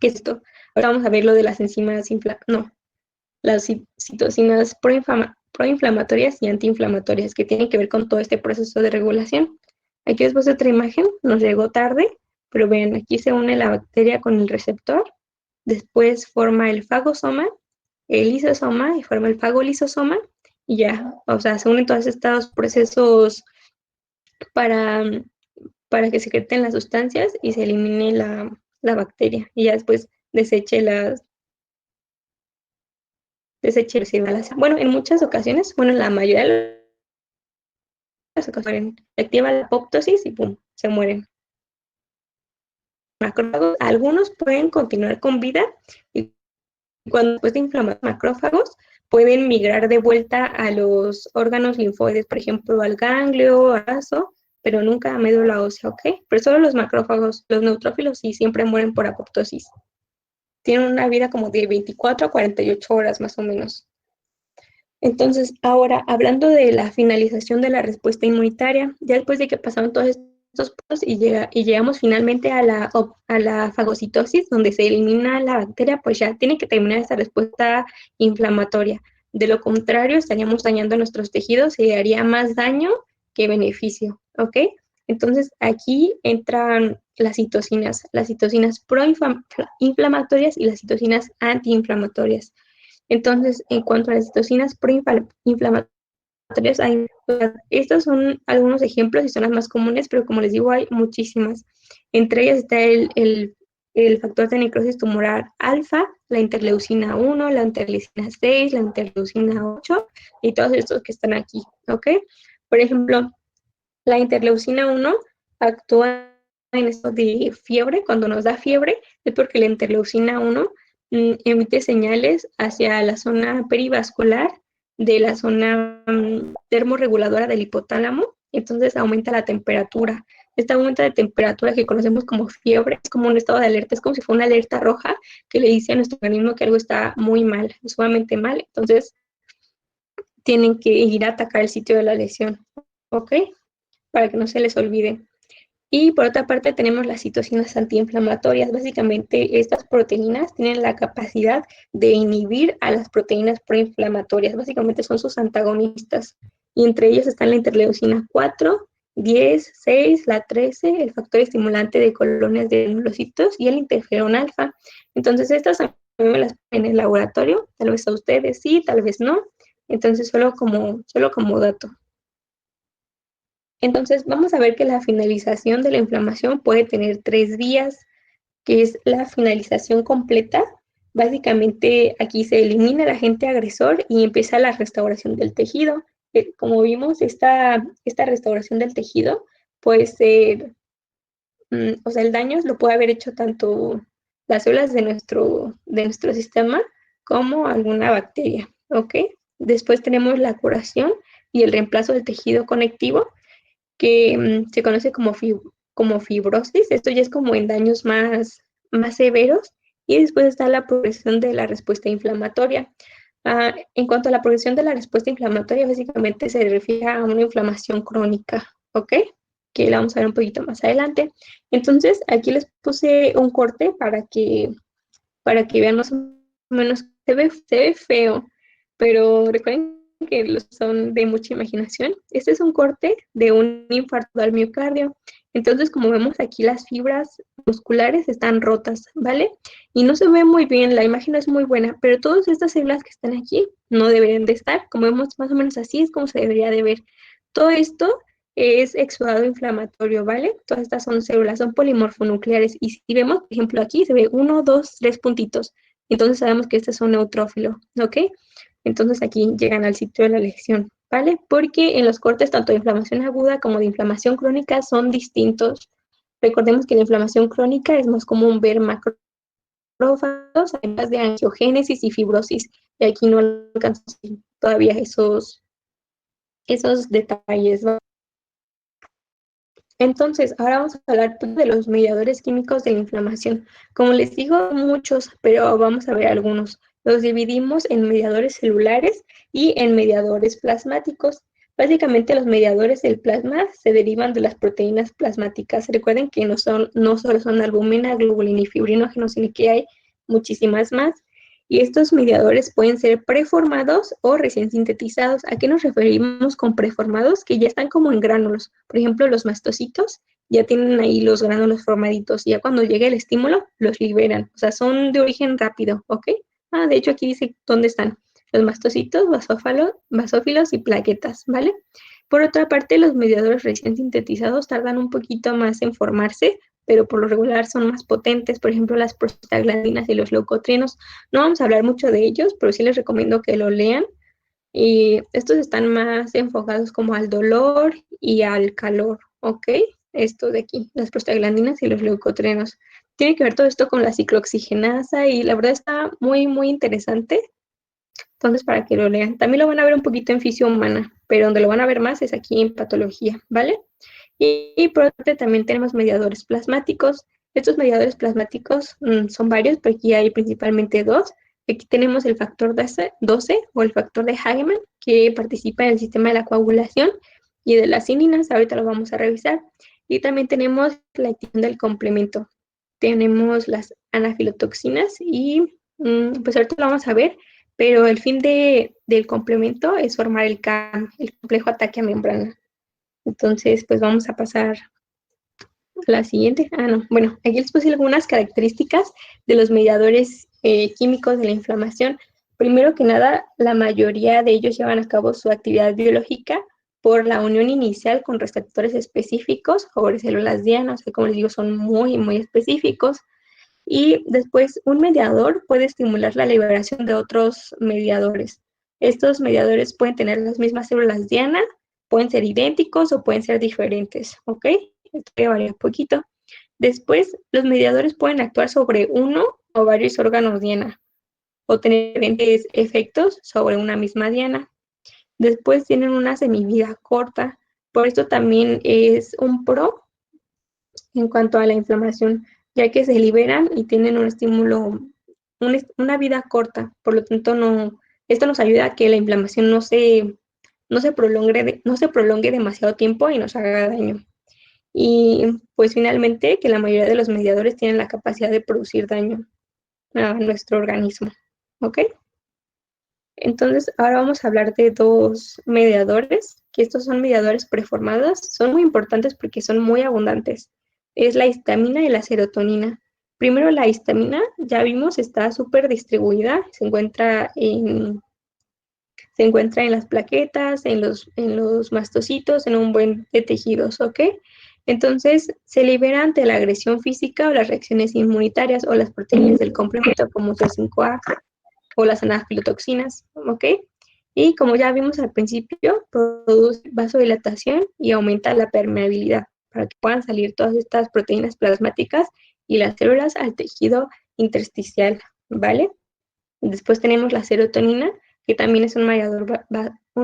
que esto. Ahora vamos a ver lo de las enzimas, las citocinas proinflamatorias y antiinflamatorias, que tienen que ver con todo este proceso de regulación. Aquí después de otra imagen, nos llegó tarde, pero vean, aquí se une la bacteria con el receptor, después forma el fagosoma, el lisosoma y forma el fagolisosoma, y ya, o sea, se unen todos estos procesos para, para que secreten las sustancias y se elimine la bacteria, y ya después deseche bueno, en muchas ocasiones, bueno, en la mayoría de las ocasiones, se activa la apoptosis y pum, se mueren. Macrófagos, algunos pueden continuar con vida y cuando después de inflamar macrófagos pueden migrar de vuelta a los órganos linfoides, por ejemplo, al ganglio, al vaso, pero nunca a médula ósea, ¿ok? Pero solo los macrófagos, los neutrófilos, sí siempre mueren por apoptosis. Tienen una vida como de 24 a 48 horas más o menos. Entonces, ahora, hablando de la finalización de la respuesta inmunitaria, ya después de que pasaron todos estos pasos y llegamos finalmente a la fagocitosis, donde se elimina la bacteria, pues ya tiene que terminar esta respuesta inflamatoria. De lo contrario, estaríamos dañando nuestros tejidos y haría más daño que beneficio, ¿ok? Entonces, aquí entran las citocinas proinflamatorias y las citocinas antiinflamatorias. Entonces, en cuanto a las citocinas proinflamatorias, estos son algunos ejemplos y son las más comunes, pero como les digo, hay muchísimas. Entre ellas está el factor de necrosis tumoral alfa, la interleucina 1, la interleucina 6, la interleucina 8 y todos estos que están aquí, ¿ok? Por ejemplo, la interleucina 1 actúa en esto de fiebre, cuando nos da fiebre, es porque la interleucina 1 emite señales hacia la zona perivascular de la zona termorreguladora del hipotálamo, entonces aumenta la temperatura. Esta aumento de temperatura que conocemos como fiebre es como un estado de alerta, es como si fuera una alerta roja que le dice a nuestro organismo que algo está muy mal, sumamente mal, entonces tienen que ir a atacar el sitio de la lesión, ¿ok? Para que no se les olvide. Y por otra parte tenemos las citocinas antiinflamatorias. Básicamente estas proteínas tienen la capacidad de inhibir a las proteínas proinflamatorias. Básicamente son sus antagonistas. Y entre ellos están la interleucina 4, 10, 6, la 13, el factor estimulante de colonias de granulocitos y el interferón alfa. Entonces estas a mí me las ponen en el laboratorio, tal vez a ustedes sí, tal vez no. Entonces solo como dato. Entonces, vamos a ver que la finalización de la inflamación puede tener 3 vías, que es la finalización completa. Básicamente, aquí se elimina el agente agresor y empieza la restauración del tejido. Como vimos, esta restauración del tejido puede ser, o sea, el daño lo puede haber hecho tanto las células de nuestro sistema como alguna bacteria, ¿ok? Después tenemos la curación y el reemplazo del tejido conectivo, que se conoce como fibrosis. Esto ya es como en daños más severos. Y después está la progresión de la respuesta inflamatoria. En cuanto a la progresión de la respuesta inflamatoria, básicamente se refiere a una inflamación crónica, ¿ok? Que la vamos a ver un poquito más adelante. Entonces, aquí les puse un corte para que vean más o menos. Se ve feo, pero recuerden que los son de mucha imaginación. Este es un corte de un infarto al miocardio. Entonces, como vemos aquí, las fibras musculares están rotas, ¿vale? Y no se ve muy bien, la imagen no es muy buena, pero todas estas células que están aquí no deberían de estar. Como vemos, más o menos así es como se debería de ver. Todo esto es exudado inflamatorio, ¿vale? Todas estas son células, son polimorfonucleares. Y si vemos, por ejemplo, aquí se ve 1, 2, 3 puntitos. Entonces sabemos que este es un neutrófilo, ¿ok? Entonces aquí llegan al sitio de la lesión, ¿vale? Porque en los cortes tanto de inflamación aguda como de inflamación crónica son distintos. Recordemos que la inflamación crónica es más común ver macrófagos, además de angiogénesis y fibrosis. Y aquí no alcanzamos todavía esos detalles, ¿vale? Entonces, ahora vamos a hablar de los mediadores químicos de la inflamación. Como les digo, muchos, pero vamos a ver algunos. Los dividimos en mediadores celulares y en mediadores plasmáticos. Básicamente, los mediadores del plasma se derivan de las proteínas plasmáticas. Recuerden que no solo son albúmina, globulina y fibrinógenos, sino que hay muchísimas más. Y estos mediadores pueden ser preformados o recién sintetizados. ¿A qué nos referimos con preformados? Que ya están como en gránulos. Por ejemplo, los mastocitos ya tienen ahí los gránulos formaditos. Y ya cuando llega el estímulo, los liberan. O sea, son de origen rápido, ¿ok? De hecho, aquí dice dónde están los mastocitos, basófilos y plaquetas, ¿vale? Por otra parte, los mediadores recién sintetizados tardan un poquito más en formarse, pero por lo regular son más potentes, por ejemplo, las prostaglandinas y los leucotrienos. No vamos a hablar mucho de ellos, pero sí les recomiendo que lo lean. Y estos están más enfocados como al dolor y al calor, ¿ok? Esto de aquí, las prostaglandinas y los leucotrienos. Tiene que ver todo esto con la ciclooxigenasa y la verdad está muy, muy interesante. Entonces, para que lo lean. También lo van a ver un poquito en fisio humana, pero donde lo van a ver más es aquí en patología, ¿vale? Y por otra parte también tenemos mediadores plasmáticos. Estos mediadores plasmáticos son varios, pero aquí hay principalmente dos. Aquí tenemos el factor 12 o el factor de Hagemann, que participa en el sistema de la coagulación y de las cininas. Ahorita lo vamos a revisar. Y también tenemos la activación del complemento. Tenemos las anafilotoxinas y pues ahorita lo vamos a ver, pero el fin del complemento es formar el CAM, el complejo ataque a membrana. Entonces, pues vamos a pasar a la siguiente. No. Bueno, aquí les puse algunas características de los mediadores químicos de la inflamación. Primero que nada, la mayoría de ellos llevan a cabo su actividad biológica por la unión inicial con receptores específicos sobre células diana, o sea, como les digo, son muy, muy específicos. Y después, un mediador puede estimular la liberación de otros mediadores. Estos mediadores pueden tener las mismas células diana, pueden ser idénticos o pueden ser diferentes, ¿ok? Esto varía un poquito. Después, los mediadores pueden actuar sobre uno o varios órganos diana, o tener diferentes efectos sobre una misma diana. Después tienen una semivida corta, por esto también es un pro en cuanto a la inflamación, ya que se liberan y tienen un estímulo, una vida corta, por lo tanto esto nos ayuda a que la inflamación no se prolongue demasiado tiempo y nos haga daño. Y pues finalmente que la mayoría de los mediadores tienen la capacidad de producir daño a nuestro organismo, ¿ok? Entonces ahora vamos a hablar de dos mediadores, que estos son mediadores preformados, son muy importantes porque son muy abundantes. Es la histamina y la serotonina. Primero la histamina, ya vimos, está súper distribuida, se encuentra en las plaquetas, en los mastocitos, en un buen de tejidos, ¿ok? Entonces, se libera ante la agresión física o las reacciones inmunitarias o las proteínas del complemento como C5A o las anafilotoxinas, ¿ok? Y como ya vimos al principio, produce vasodilatación y aumenta la permeabilidad para que puedan salir todas estas proteínas plasmáticas y las células al tejido intersticial, ¿vale? Después tenemos la serotonina, que también es un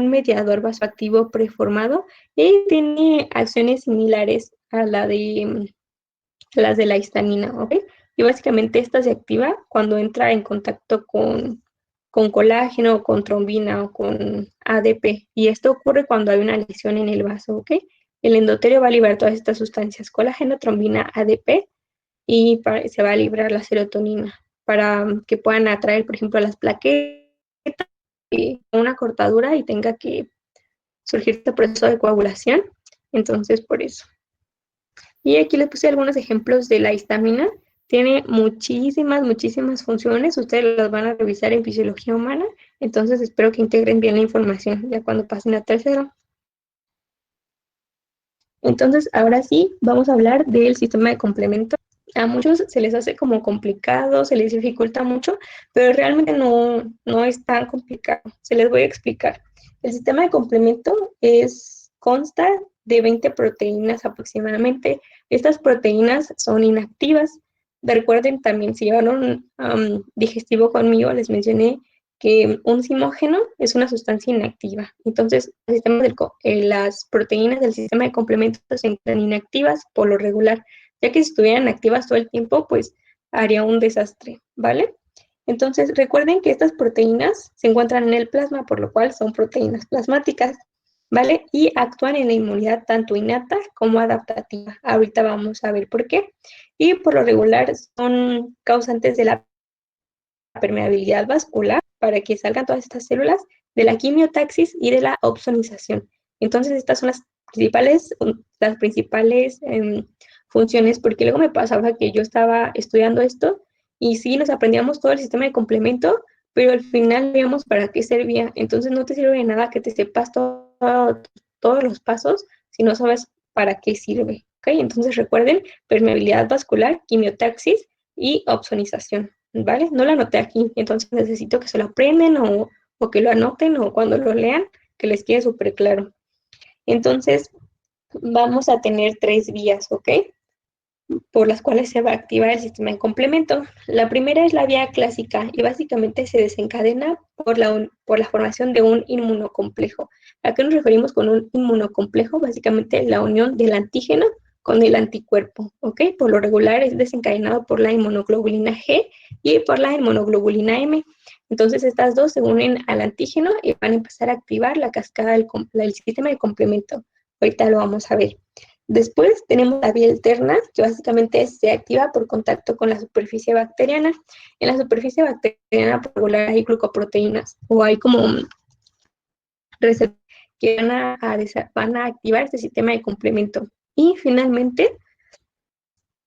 mediador vasoactivo preformado y tiene acciones similares a las de la histamina, ¿ok? Y básicamente esta se activa cuando entra en contacto con colágeno, con trombina o con ADP. Y esto ocurre cuando hay una lesión en el vaso, ¿ok? El endotelio va a liberar todas estas sustancias, colágeno, trombina, ADP, y se va a liberar la serotonina para que puedan atraer, por ejemplo, las plaquetas, una cortadura y tenga que surgir este proceso de coagulación. Entonces, por eso. Y aquí les puse algunos ejemplos de la histamina. Tiene muchísimas funciones. Ustedes las van a revisar en fisiología humana. Entonces, espero que integren bien la información ya cuando pasen a tercero. Entonces, ahora sí, vamos a hablar del sistema de complemento. A muchos se les hace como complicado, se les dificulta mucho, pero realmente no es tan complicado. Se les voy a explicar. El sistema de complemento consta de 20 proteínas aproximadamente. Estas proteínas son inactivas. Recuerden también, si llevaron digestivo conmigo, les mencioné que un simógeno es una sustancia inactiva. Entonces, las proteínas del sistema de complemento se encuentran inactivas por lo regular, ya que si estuvieran activas todo el tiempo, pues haría un desastre, ¿vale? Entonces, recuerden que estas proteínas se encuentran en el plasma, por lo cual son proteínas plasmáticas, ¿vale? Y actúan en la inmunidad tanto innata como adaptativa. Ahorita vamos a ver por qué. Y por lo regular son causantes de la permeabilidad vascular para que salgan todas estas células, de la quimiotaxis y de la opsonización. Entonces, estas son las principales funciones, porque luego me pasaba que yo estaba estudiando esto y sí nos aprendíamos todo el sistema de complemento, pero al final veíamos para qué servía. Entonces, no te sirve de nada que te sepas todos los pasos si no sabes para qué sirve. ¿Okay? Entonces, recuerden, permeabilidad vascular, quimiotaxis y opsonización. ¿Vale? No lo anoté aquí, entonces necesito que se lo aprendan o que lo anoten o cuando lo lean, que les quede súper claro. Entonces, vamos a tener 3 vías, ¿ok? Por las cuales se va a activar el sistema de complemento. La primera es la vía clásica y básicamente se desencadena por la formación de un inmunocomplejo. ¿A qué nos referimos con un inmunocomplejo? Básicamente la unión del antígeno con el anticuerpo, ¿ok? Por lo regular es desencadenado por la inmunoglobulina G y por la inmunoglobulina M. Entonces estas dos se unen al antígeno y van a empezar a activar la cascada del sistema de complemento. Ahorita lo vamos a ver. Después tenemos la vía alterna, que básicamente se activa por contacto con la superficie bacteriana. En la superficie bacteriana por regular hay glucoproteínas o hay como receptores que van a activar este sistema de complemento. Y finalmente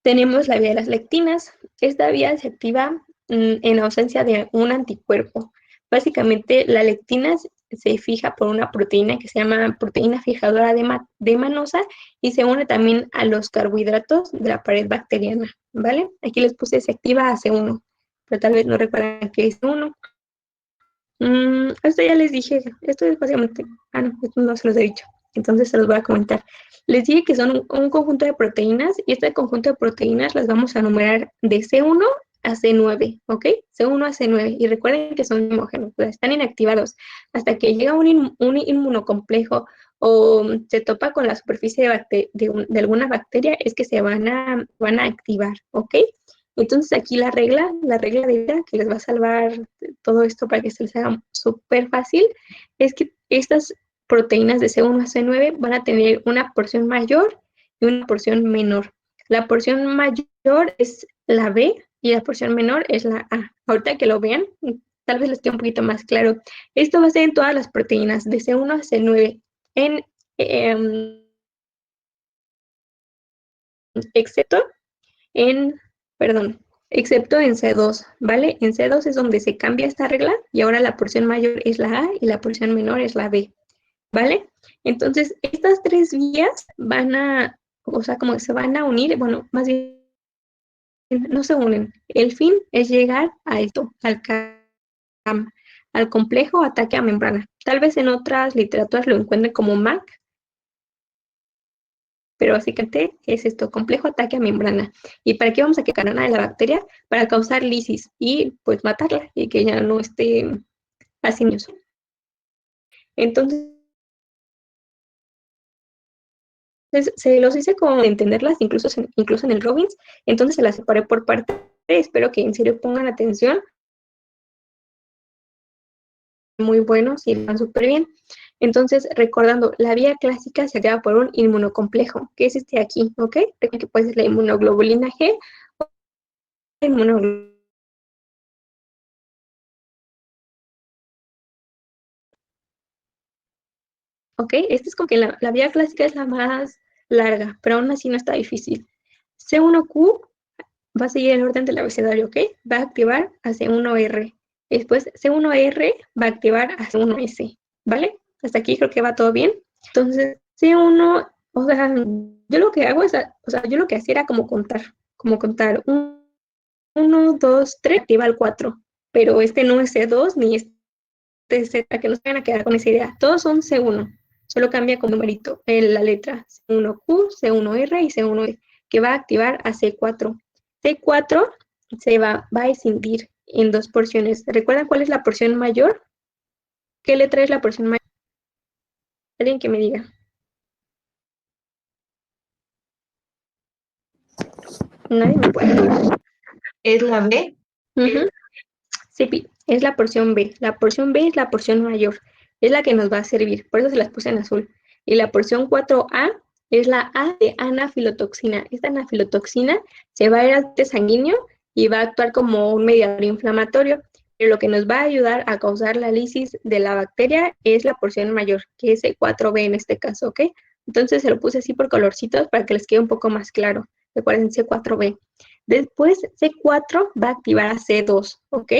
tenemos la vía de las lectinas. Esta vía se activa en ausencia de un anticuerpo. Básicamente la lectina se fija por una proteína que se llama proteína fijadora de manosa y se une también a los carbohidratos de la pared bacteriana, ¿vale? Aquí les puse se activa AC1, pero tal vez no recuerdan qué es AC1. Esto ya les dije, esto es básicamente, no, esto no se los he dicho, entonces se los voy a comentar. Les dije que son un conjunto de proteínas y este conjunto de proteínas las vamos a numerar de C1 a C9, ¿ok? C1 a C9. Y recuerden que son homógenos, o sea, están inactivados. Hasta que llega un inmunocomplejo o se topa con la superficie de alguna bacteria, es que se van a activar, ¿ok? Entonces aquí la regla de vida que les va a salvar todo esto para que se les haga súper fácil, es que estas proteínas de C1 a C9 van a tener una porción mayor y una porción menor. La porción mayor es la B y la porción menor es la A. Ahorita que lo vean, tal vez les quede un poquito más claro. Esto va a ser en todas las proteínas de C1 a C9, excepto excepto en C2, ¿vale? En C2 es donde se cambia esta regla y ahora la porción mayor es la A y la porción menor es la B, ¿vale? Entonces, estas tres vías o sea, como que se van a unir, bueno, más bien no se unen. El fin es llegar a esto, al complejo ataque a membrana. Tal vez en otras literaturas lo encuentren como MAC, pero básicamente es esto, complejo ataque a membrana. ¿Y para qué vamos a quemar a la bacteria? Para causar lisis y pues matarla y que ya no esté asinioso. Entonces, se los hice como entenderlas, incluso en el Robbins, entonces se las separé por parte. Espero que en serio pongan atención. Muy buenos y van súper bien. Entonces, recordando, la vía clásica se acaba por un inmunocomplejo, que es este aquí, ¿ok? Recuerden que puede ser la inmunoglobulina G o la inmunoglobulina. ¿Ok? Esta es como que la vía clásica es la más larga, pero aún así no está difícil. C1Q va a seguir el orden del abecedario, ¿ok? Va a activar a C1R. Después C1R va a activar a C1S, ¿vale? Hasta aquí creo que va todo bien. Entonces, C1, o sea, yo lo que hago es, o sea, yo lo que hacía era como contar 1, 2, 3, activa el 4, pero este no es C2 ni este es Z, que no se van a quedar con esa idea. Todos son C1, solo cambia con numerito en la letra C1Q, C1R y C1E, que va a activar a C4. C4 se va a escindir en dos porciones. ¿Recuerdan cuál es la porción mayor? ¿Qué letra es la porción mayor? Alguien que me diga. Nadie me puede decir. ¿Es la B? Sí, es la porción B. La porción B es la porción mayor. Es la que nos va a servir. Por eso se las puse en azul. Y la porción 4A es la A de anafilotoxina. Esta anafilotoxina se va a ir al sanguíneo y va a actuar como un mediador inflamatorio. Pero lo que nos va a ayudar a causar la lisis de la bacteria es la porción mayor, que es el 4B en este caso, ¿ok? Entonces se lo puse así por colorcitos para que les quede un poco más claro. Recuerden C4B. Después C4 va a activar a C2, ¿ok?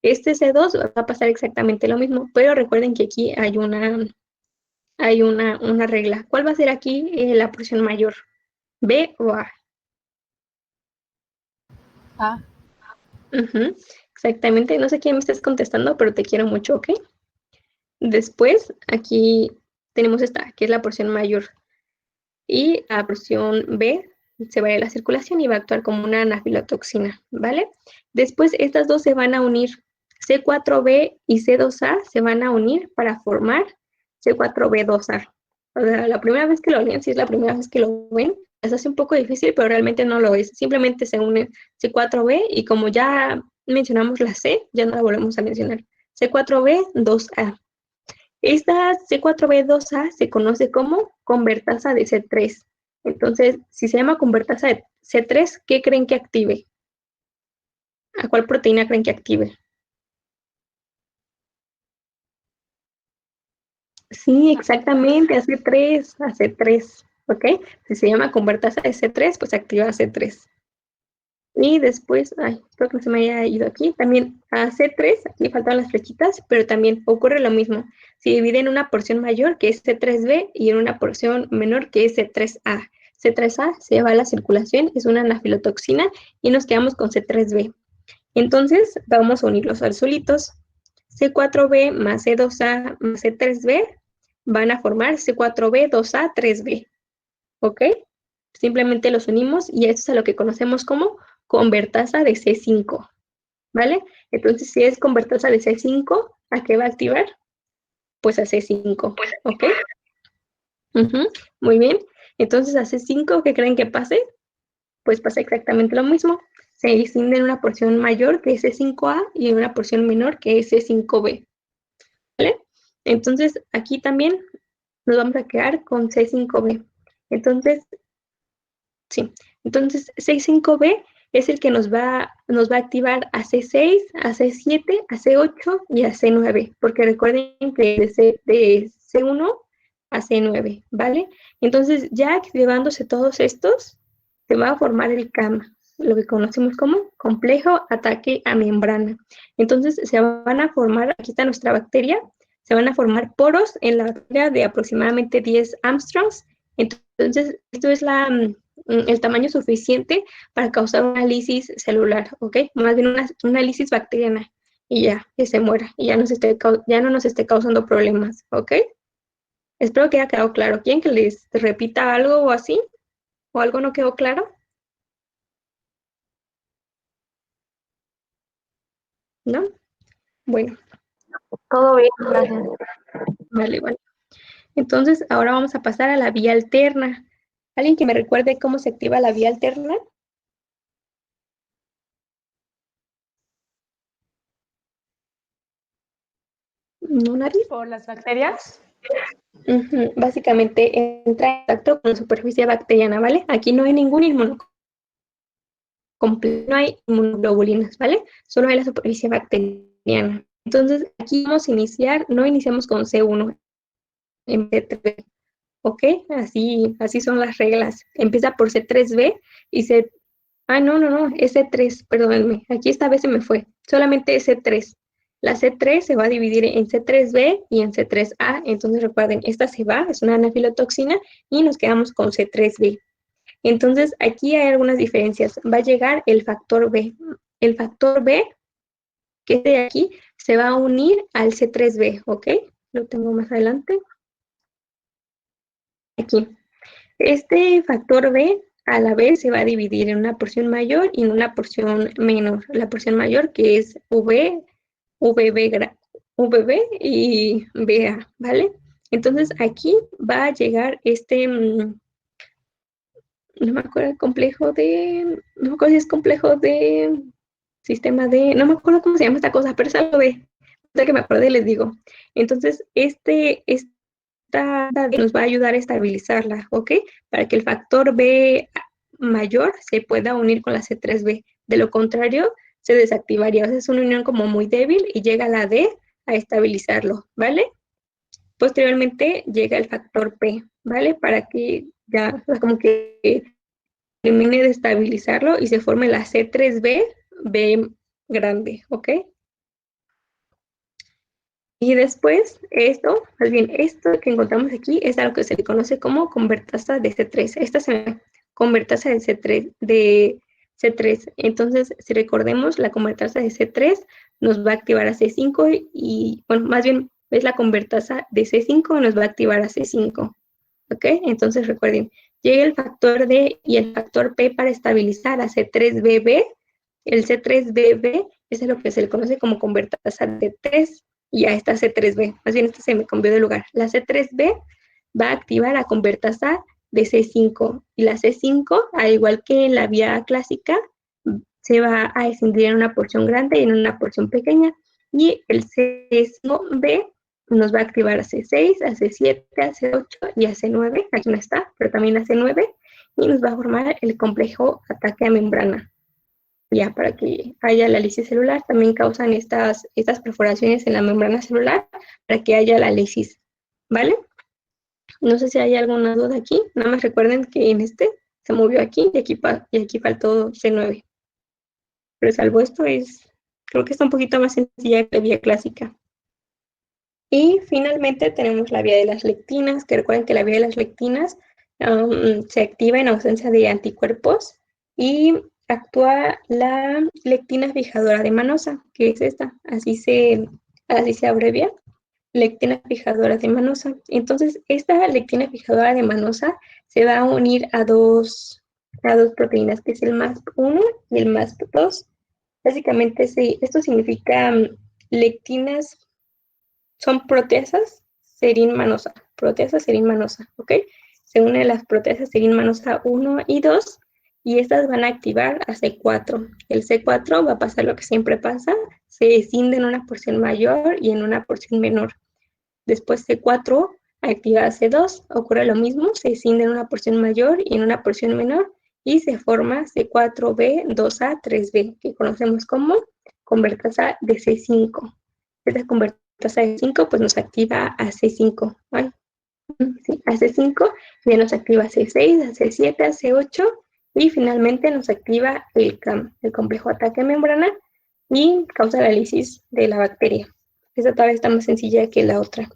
Este C2 va a pasar exactamente lo mismo, pero recuerden que aquí hay una regla. ¿Cuál va a ser aquí la porción mayor? ¿B o A? A. Exactamente, no sé quién me estás contestando, pero te quiero mucho, ¿ok? Después, aquí tenemos esta, que es la porción mayor. Y la porción B se va a ir a la circulación y va a actuar como una anafilotoxina, ¿vale? Después, estas dos se van a unir. C4B y C2A se van a unir para formar C4B2A. O sea, la primera vez que lo leen, si es la primera vez que lo ven, les hace un poco difícil, pero realmente no lo es. Simplemente se unen C4B y como ya mencionamos la C, ya no la volvemos a mencionar. C4B2A. Esta C4B2A se conoce como convertasa de C3. Entonces, si se llama convertasa de C3, ¿qué creen que active? ¿A cuál proteína creen que active? Sí, exactamente, a C3, ¿ok? Si se llama convertasa de C3, pues activa C3. Y después, espero que no se me haya ido aquí, también a C3, aquí faltan las flechitas, pero también ocurre lo mismo. Se divide en una porción mayor, que es C3B, y en una porción menor, que es C3A. C3A se va a la circulación, es una anafilotoxina, y nos quedamos con C3B. Entonces, vamos a unir los azulitos. C4B más C2A más C3B van a formar C4B, 2A, 3B. ¿Ok? Simplemente los unimos y esto es a lo que conocemos como convertasa de C5, ¿vale? Entonces, si es convertasa de C5, ¿a qué va a activar? Pues a C5, ¿ok? Muy bien. Entonces, a C5, ¿qué creen que pase? Pues pasa exactamente lo mismo. Se distingue en una porción mayor que es C5A y en una porción menor que es C5B, ¿vale? Entonces, aquí también nos vamos a quedar con C5B. Entonces, sí. Entonces, C5B es el que nos va a activar a C6, a C7, a C8 y a C9, porque recuerden que de C1 a C9, ¿vale? Entonces, ya activándose todos estos, se va a formar el CAM, lo que conocemos como complejo ataque a membrana. Entonces, se van a formar, aquí está nuestra bacteria, se van a formar poros en la bacteria de aproximadamente 10 Armstrongs. Entonces, esto es el tamaño suficiente para causar una lisis celular, ¿ok? Más bien una lisis bacteriana y ya, que se muera y ya no nos esté causando problemas, ¿ok? Espero que haya quedado claro. ¿Quieren que les repita algo o así? ¿O algo no quedó claro? ¿No? Bueno, Todo bien, gracias. vale. Entonces, ahora vamos a pasar a la vía alterna. ¿Alguien que me recuerde cómo se activa la vía alterna? ¿No, nadie? ¿Por las bacterias? Básicamente entra en contacto con la superficie bacteriana, ¿vale? Aquí no hay ningún inmunocomplejo, no hay inmunoglobulinas, ¿vale? Solo hay la superficie bacteriana. Entonces, aquí vamos a iniciar, no iniciamos con C1, en C3, ¿ok? Así son las reglas. Empieza por C3B y C... Ah, no, es C3, perdónenme. Aquí esta vez se me fue. Solamente es C3. La C3 se va a dividir en C3B y en C3A. Entonces recuerden, esta se va, es una anafilotoxina y nos quedamos con C3B. Entonces aquí hay algunas diferencias. Va a llegar el factor B. El factor B, que es de aquí, se va a unir al C3B, ¿ok? Lo tengo más adelante. Aquí. Este factor B a la vez se va a dividir en una porción mayor y en una porción menor. La porción mayor que es VB y BA, ¿vale? Entonces aquí va a llegar no me acuerdo el complejo no me acuerdo si es complejo de sistema de, no me acuerdo cómo se llama esta cosa, pero es algo de, hasta que me acordé les digo. Entonces esta nos va a ayudar a estabilizarla, ¿ok? Para que el factor B mayor se pueda unir con la C3B. De lo contrario, se desactivaría. O sea, es una unión como muy débil y llega la D a estabilizarlo, ¿vale? Posteriormente llega el factor P, ¿vale? Para que ya, o sea, como que termine de estabilizarlo y se forme la C3B, B grande, ¿ok? Y después, más bien, esto que encontramos aquí es algo que se le conoce como convertasa de C3. Esta se convertasa de C3. Entonces, si recordemos, la convertasa de C3 nos va a activar a C5 y, bueno, más bien, es la convertasa de C5 nos va a activar a C5. ¿Ok? Entonces, recuerden, llega el factor D y el factor P para estabilizar a C3BB. El C3BB es lo que se le conoce como convertasa de 3 y a esta C3B. Más bien, esta se me cambió de lugar. La C3B va a activar la convertasa de C5 y la C5, al igual que en la vía clásica, se va a escindir en una porción grande y en una porción pequeña. Y el C5B nos va a activar a C6, a C7, a C8 y a C9. Aquí no está, pero también a C9. Y nos va a formar el complejo ataque a membrana. Ya, para que haya la lisis celular, también causan estas perforaciones en la membrana celular para que haya la lisis, ¿vale? No sé si hay alguna duda aquí, nada más recuerden que en se movió aquí y aquí faltó C9. Pero salvo esto, creo que está un poquito más sencilla que la vía clásica. Y finalmente tenemos la vía de las lectinas, que recuerden que la vía de las lectinas se activa en ausencia de anticuerpos y actúa la lectina fijadora de manosa, que es esta, así se abrevia, lectina fijadora de manosa. Entonces, esta lectina fijadora de manosa se va a unir a dos a dos proteínas, que es el MASP1 y el MASP2. Básicamente, esto significa lectinas, son proteasas serin-manosa, ¿ok? Se unen las proteasas serin-manosa 1 y 2 y estas van a activar a C4. El C4 va a pasar lo que siempre pasa, se escinde en una porción mayor y en una porción menor. Después C4 activa C2, ocurre lo mismo, se escinde en una porción mayor y en una porción menor y se forma C4B, 2A, 3B, que conocemos como convertasa de C5. Esta convertasa de 5 pues nos activa a C5, ¿vale? Sí, a C5, ya nos activa a C6, a C7, a C8 y finalmente nos activa el complejo ataque a membrana y causa la lisis de la bacteria. Esta todavía está más sencilla que la otra.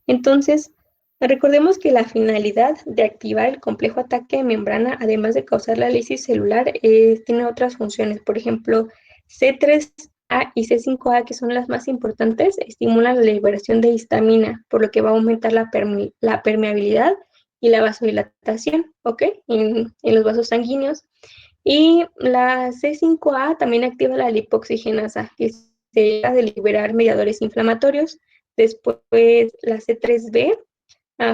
Entonces, recordemos que la finalidad de activar el complejo ataque de membrana, además de causar la lisis celular, tiene otras funciones. Por ejemplo, C3A y C5A, que son las más importantes, estimulan la liberación de histamina, por lo que va a aumentar la permeabilidad y la vasodilatación, ¿ok? En los vasos sanguíneos. Y la C5A también activa la lipoxigenasa, que se deja de liberar mediadores inflamatorios. Después la C3B,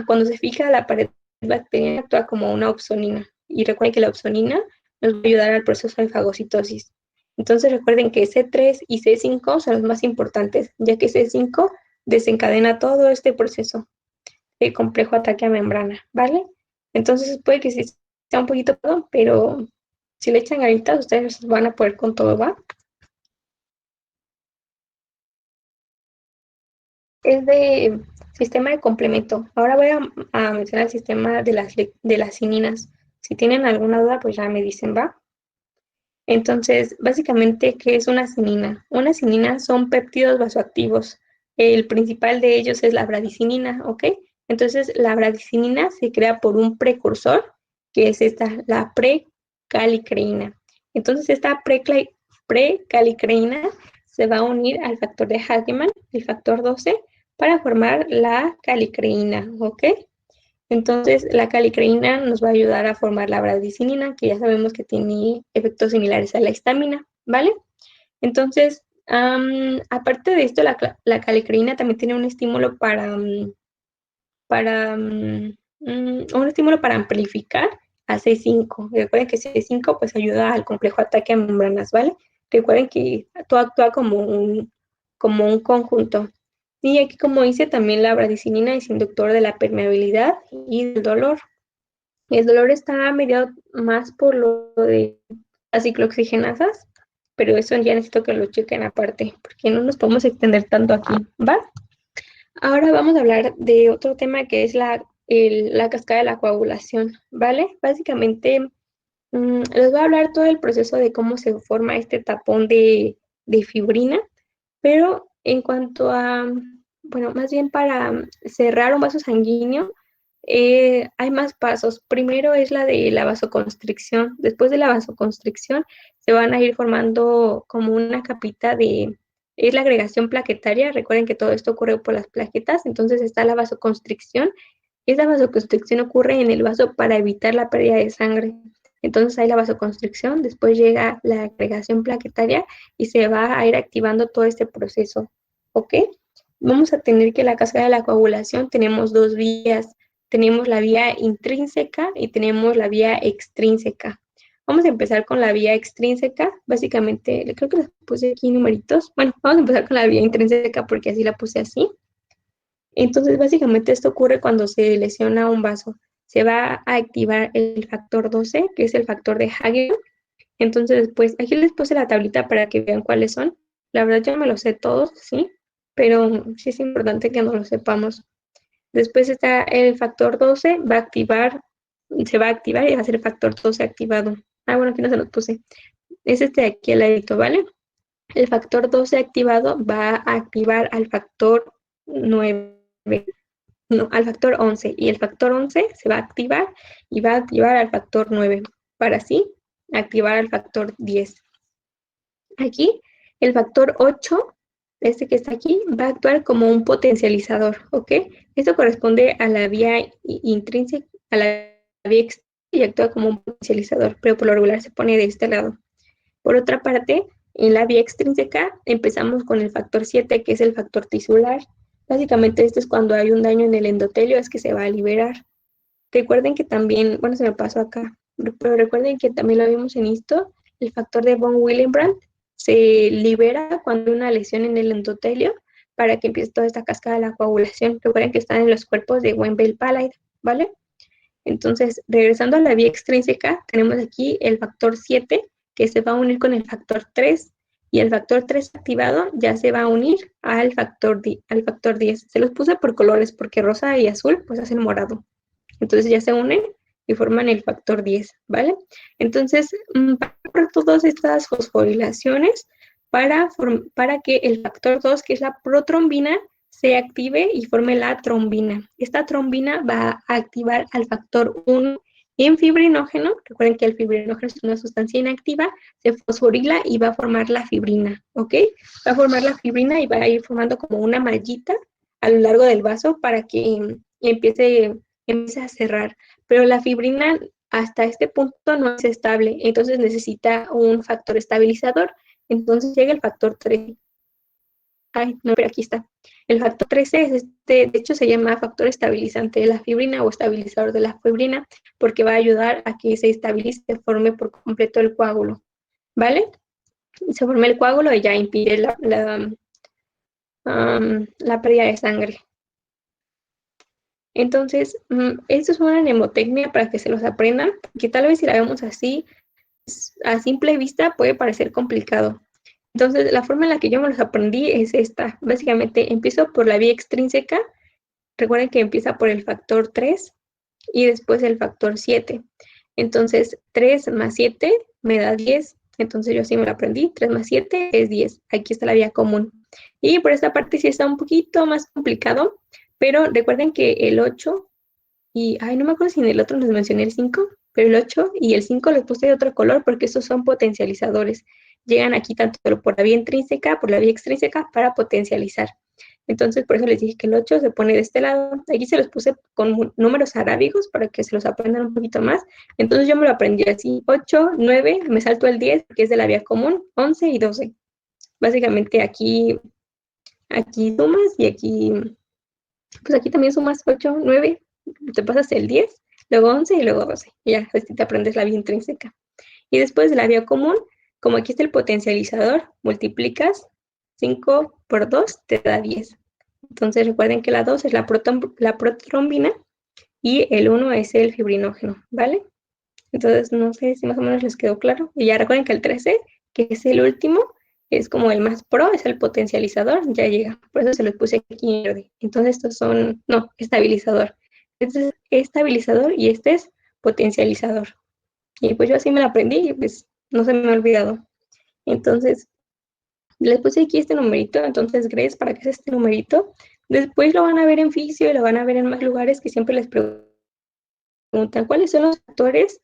cuando se fija la pared bacteriana, actúa como una opsonina. Y recuerden que la opsonina nos va a ayudar al proceso de fagocitosis. Entonces recuerden que C3 y C5 son los más importantes, ya que C5 desencadena todo este proceso de complejo ataque a membrana, ¿vale? Entonces puede que sí sea un poquito todo, pero si le echan ganitas, ustedes van a poder con todo, ¿va? Es de sistema de complemento. Ahora voy a mencionar el sistema de las cininas. Si tienen alguna duda, pues ya me dicen, ¿va? Entonces, básicamente, ¿qué es una cinina? Una cinina son péptidos vasoactivos. El principal de ellos es la bradicinina, ¿ok? Entonces, la bradicinina se crea por un precursor, que es la precalicreína. Entonces, esta precalicreína se va a unir al factor de Hagemann, el factor 12, para formar la calicreína, ¿ok? Entonces, la calicreína nos va a ayudar a formar la bradicinina, que ya sabemos que tiene efectos similares a la histamina, ¿vale? Entonces, aparte de esto, la calicreína también tiene un estímulo un estímulo para amplificar a C5. Recuerden que C5 pues ayuda al complejo ataque a membranas, ¿vale? Recuerden que todo actúa como un conjunto. Y aquí, como dice, también la bradicinina es inductor de la permeabilidad y del dolor. El dolor está mediado más por lo de las ciclooxigenasas, pero eso ya necesito que lo chequen aparte, porque no nos podemos extender tanto aquí, ¿va? Ahora vamos a hablar de otro tema que es la cascada de la coagulación, ¿vale? Básicamente, les voy a hablar todo el proceso de cómo se forma este tapón de fibrina, pero en cuanto a, bueno, más bien para cerrar un vaso sanguíneo, hay más pasos. Primero es la de la vasoconstricción. Después de la vasoconstricción se van a ir formando como una capita es la agregación plaquetaria. Recuerden que todo esto ocurre por las plaquetas, entonces está la vasoconstricción. Esa vasoconstricción ocurre en el vaso para evitar la pérdida de sangre. Entonces hay la vasoconstricción, después llega la agregación plaquetaria y se va a ir activando todo este proceso, ¿ok? Vamos a tener que la cascada de la coagulación tenemos dos vías. Tenemos la vía intrínseca y tenemos la vía extrínseca. Vamos a empezar con la vía extrínseca. Básicamente, creo que les puse aquí numeritos. Bueno, vamos a empezar con la vía intrínseca porque así la puse así. Entonces, básicamente esto ocurre cuando se lesiona un vaso. Se va a activar el factor 12, que es el factor de Hagen. Entonces, después, aquí les puse la tablita para que vean cuáles son. La verdad, yo me los sé todos, sí, pero sí es importante que no lo sepamos. Después está el factor 12, se va a activar y va a ser el factor 12 activado. Bueno, aquí no se los puse. Es este de aquí al ladito, ¿vale? El factor 12 activado va a activar al factor 9, no, al factor 11. Y el factor 11 se va a activar y va a activar al factor 9, para así activar al factor 10. Aquí, el factor 8, este que está aquí, va a actuar como un potencializador, ¿ok? Esto corresponde a la vía intrínseca, a la vía y actúa como un potencializador, pero por lo regular se pone de este lado. Por otra parte, en la vía extrínseca empezamos con el factor 7, que es el factor tisular. Básicamente esto es cuando hay un daño en el endotelio, es que se va a liberar. Recuerden que también, bueno, se me pasó acá, pero recuerden que también lo vimos en esto, el factor de von Willebrand se libera cuando hay una lesión en el endotelio para que empiece toda esta cascada de la coagulación. Recuerden que están en los cuerpos de Weinberg-Palade, ¿vale? Entonces, regresando a la vía extrínseca, tenemos aquí el factor 7, que se va a unir con el factor 3, y el factor 3 activado ya se va a unir al factor 10. Se los puse por colores porque rosa y azul pues hacen morado. Entonces ya se unen y forman el factor 10, ¿vale? Entonces, para todas estas fosforilaciones, para que el factor 2, que es la protrombina, se active y forme la trombina. Esta trombina va a activar al factor 1 en fibrinógeno. Recuerden que el fibrinógeno es una sustancia inactiva, se fosforila y va a formar la fibrina, ¿ok? Va a formar la fibrina y va a ir formando como una mallita a lo largo del vaso para que empiece a cerrar. Pero la fibrina hasta este punto no es estable, entonces necesita un factor estabilizador. Entonces llega el factor 3. Ay, no, pero aquí está. El factor 13 es de hecho se llama factor estabilizante de la fibrina o estabilizador de la fibrina, porque va a ayudar a que se estabilice, se forme por completo el coágulo, ¿vale? Se forma el coágulo y ya impide la pérdida de sangre. Entonces, esto es una mnemotecnia para que se los aprendan, porque tal vez si la vemos así, a simple vista puede parecer complicado. Entonces, la forma en la que yo me los aprendí es esta. Básicamente, empiezo por la vía extrínseca. Recuerden que empieza por el factor 3 y después el factor 7. Entonces, 3 más 7 me da 10. Entonces, yo así me lo aprendí. 3 más 7 es 10. Aquí está la vía común. Y por esta parte sí está un poquito más complicado, pero recuerden que el 8 y, no me acuerdo si en el otro les mencioné el 5, pero el 8 y el 5 les puse de otro color porque estos son potencializadores. Llegan aquí tanto por la vía intrínseca, por la vía extrínseca para potencializar. Entonces, por eso les dije que el 8 se pone de este lado. Aquí se los puse con números arábigos para que se los aprendan un poquito más. Entonces, yo me lo aprendí así. 8, 9, me salto el 10, que es de la vía común, 11 y 12. Básicamente aquí sumas y aquí, pues aquí también sumas 8, 9, te pasas el 10, luego 11 y luego 12. Y ya, así te aprendes la vía intrínseca. Y después de la vía común, como aquí está el potencializador, multiplicas 5 por 2, te da 10. Entonces recuerden que la 2 es la protrombina y el 1 es el fibrinógeno, ¿vale? Entonces no sé si más o menos les quedó claro. Y ya recuerden que el 13, que es el último, es como el más pro, es el potencializador, ya llega. Por eso se los puse aquí en verde. Entonces estos son, no, estabilizador. Este es estabilizador y este es potencializador. Y pues yo así me lo aprendí y pues no se me ha olvidado. Entonces, les puse aquí este numerito, entonces Grace, ¿para qué es este numerito? Después lo van a ver en fisio y lo van a ver en más lugares que siempre les preguntan cuáles son los factores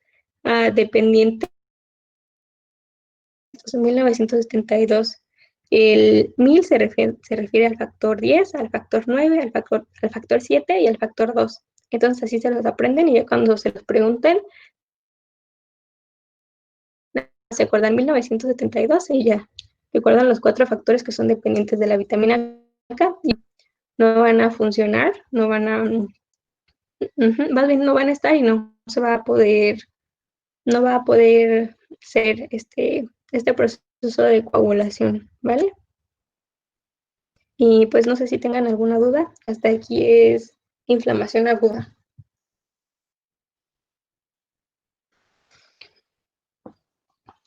dependientes. En 1972, el 1000 se refiere al factor 10, al factor 9, al factor 7 y al factor 2. Entonces así se los aprenden y ya cuando se los pregunten, se acuerdan 1972 y ya recuerdan los 4 factores que son dependientes de la vitamina K y no van a funcionar, no van a, más bien no van a estar y no se va a poder, no va a poder ser este proceso de coagulación, ¿vale? Y pues no sé si tengan alguna duda, hasta aquí es inflamación aguda.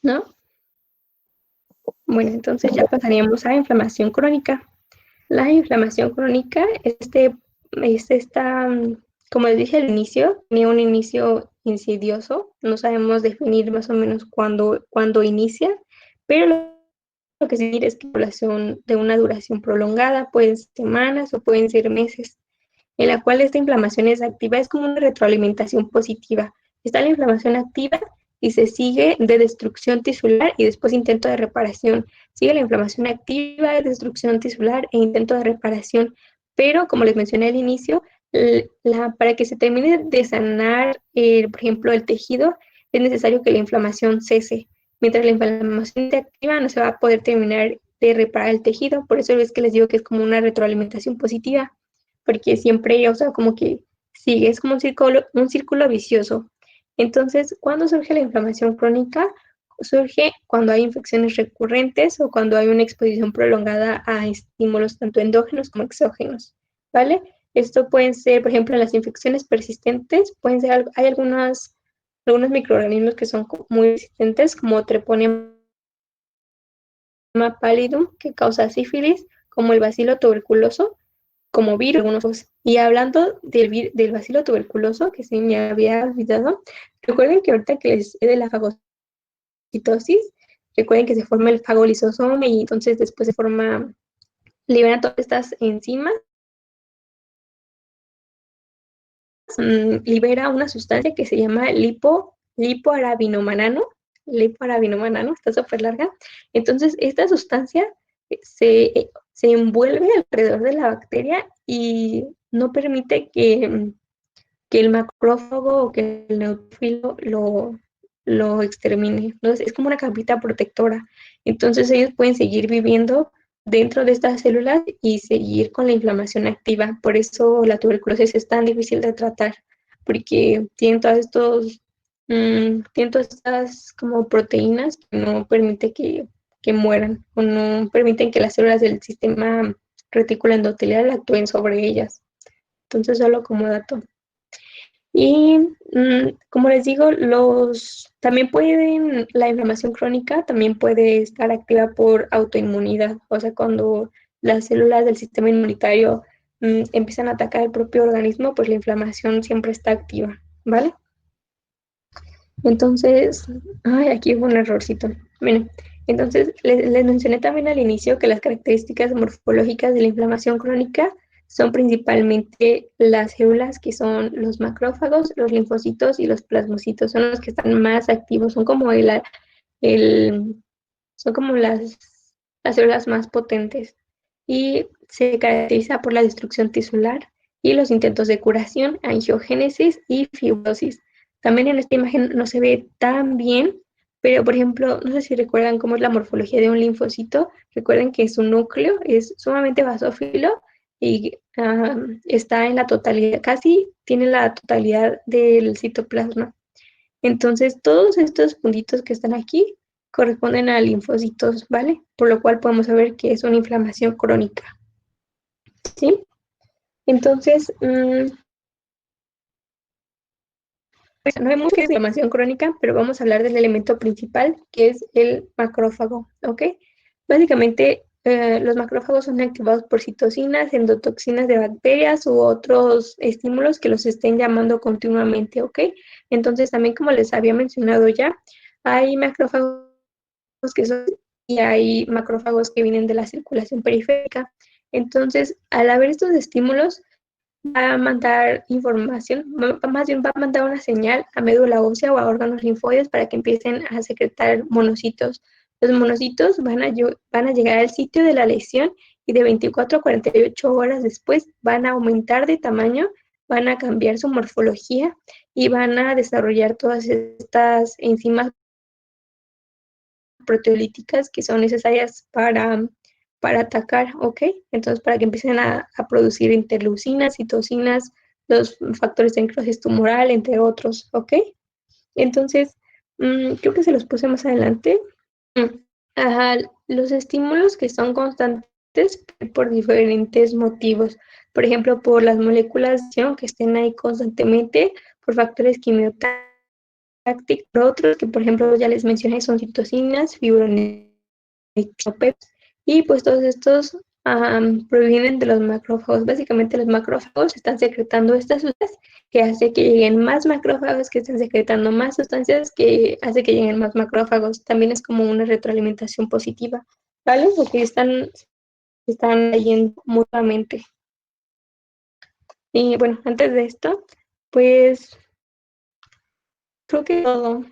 ¿No? Bueno, entonces ya pasaríamos a inflamación crónica. La inflamación crónica es esta, como les dije al inicio, tenía un inicio insidioso, no sabemos definir más o menos cuándo inicia, pero lo que sí es que población de una duración prolongada, pueden ser semanas o pueden ser meses, en la cual esta inflamación es activa, es como una retroalimentación positiva. Está la inflamación activa y se sigue de destrucción tisular y después intento de reparación. Sigue la inflamación activa, destrucción tisular e intento de reparación. Pero, como les mencioné al inicio, para que se termine de sanar, por ejemplo, el tejido, es necesario que la inflamación cese. Mientras la inflamación esté activa, no se va a poder terminar de reparar el tejido. Por eso es que les digo que es como una retroalimentación positiva, porque siempre, o sea, como que sigue, es como un círculo vicioso. Entonces, ¿cuándo surge la inflamación crónica? Surge cuando hay infecciones recurrentes o cuando hay una exposición prolongada a estímulos tanto endógenos como exógenos, ¿vale? Esto pueden ser, por ejemplo, en las infecciones persistentes, pueden ser, hay algunos microorganismos que son muy resistentes, como Treponema pallidum, que causa sífilis, como el bacilo tuberculoso, como virus, algunos. Y hablando del bacilo tuberculoso, que sí me había olvidado, recuerden que ahorita que les de la fagocitosis, recuerden que se forma el fagolisosoma y entonces después se forma, liberan todas estas enzimas, libera una sustancia que se llama lipoarabinomanano, está súper larga. Entonces, esta sustancia se envuelve alrededor de la bacteria y no permite que el macrófago o que el neutrófilo lo extermine. Entonces, es como una capita protectora. Entonces, ellos pueden seguir viviendo dentro de estas células y seguir con la inflamación activa. Por eso la tuberculosis es tan difícil de tratar, porque tienen todas estas como proteínas que no permiten que mueran o no permiten que las células del sistema retículo endotelial actúen sobre ellas. Entonces, solo como dato. Y como les digo, la inflamación crónica también puede estar activa por autoinmunidad, o sea, cuando las células del sistema inmunitario empiezan a atacar el propio organismo, pues la inflamación siempre está activa, ¿vale? Entonces, ay, aquí hubo un errorcito. Miren, entonces les mencioné también al inicio que las características morfológicas de la inflamación crónica son principalmente las células que son los macrófagos, los linfocitos y los plasmocitos, son los que están más activos, el- son como las células más potentes y se caracteriza por la destrucción tisular y los intentos de curación, angiogénesis y fibrosis. También en esta imagen no se ve tan bien, pero por ejemplo, no sé si recuerdan cómo es la morfología de un linfocito. Recuerden que su núcleo es sumamente basófilo y está en la totalidad, casi tiene la totalidad del citoplasma. Entonces, todos estos puntitos que están aquí corresponden a linfocitos, ¿vale? Por lo cual podemos saber que es una inflamación crónica, ¿sí? Entonces, pues no vemos que es inflamación crónica, pero vamos a hablar del elemento principal, que es el macrófago, ¿ok? Básicamente, los macrófagos son activados por citocinas, endotoxinas de bacterias u otros estímulos que los estén llamando continuamente, ¿ok? Entonces, también como les había mencionado ya, hay macrófagos que son y hay macrófagos que vienen de la circulación periférica. Entonces, al haber estos estímulos, va a mandar información, más bien va a mandar una señal a médula ósea o a órganos linfoides para que empiecen a secretar monocitos. Los monocitos van a llegar al sitio de la lesión y de 24 a 48 horas después van a aumentar de tamaño, van a cambiar su morfología y van a desarrollar todas estas enzimas proteolíticas que son necesarias para atacar, ¿ok? Entonces, para que empiecen a producir interleucinas, citocinas, los factores de necrosis tumoral, entre otros, ¿ok? Entonces, creo que se los puse más adelante. Ajá, los estímulos que son constantes por diferentes motivos. Por ejemplo, por las moléculas de acción que estén ahí constantemente, por factores quimiotácticos, por otros que, por ejemplo, ya les mencioné, son citocinas, fibronektinopeps, y pues todos estos provienen de los macrófagos. Básicamente los macrófagos están secretando estas sustancias que hace que lleguen más macrófagos, que están secretando más sustancias que hace que lleguen más macrófagos. También es como una retroalimentación positiva, ¿vale? Porque están yendo mutuamente. Y bueno, antes de esto, pues creo que todo.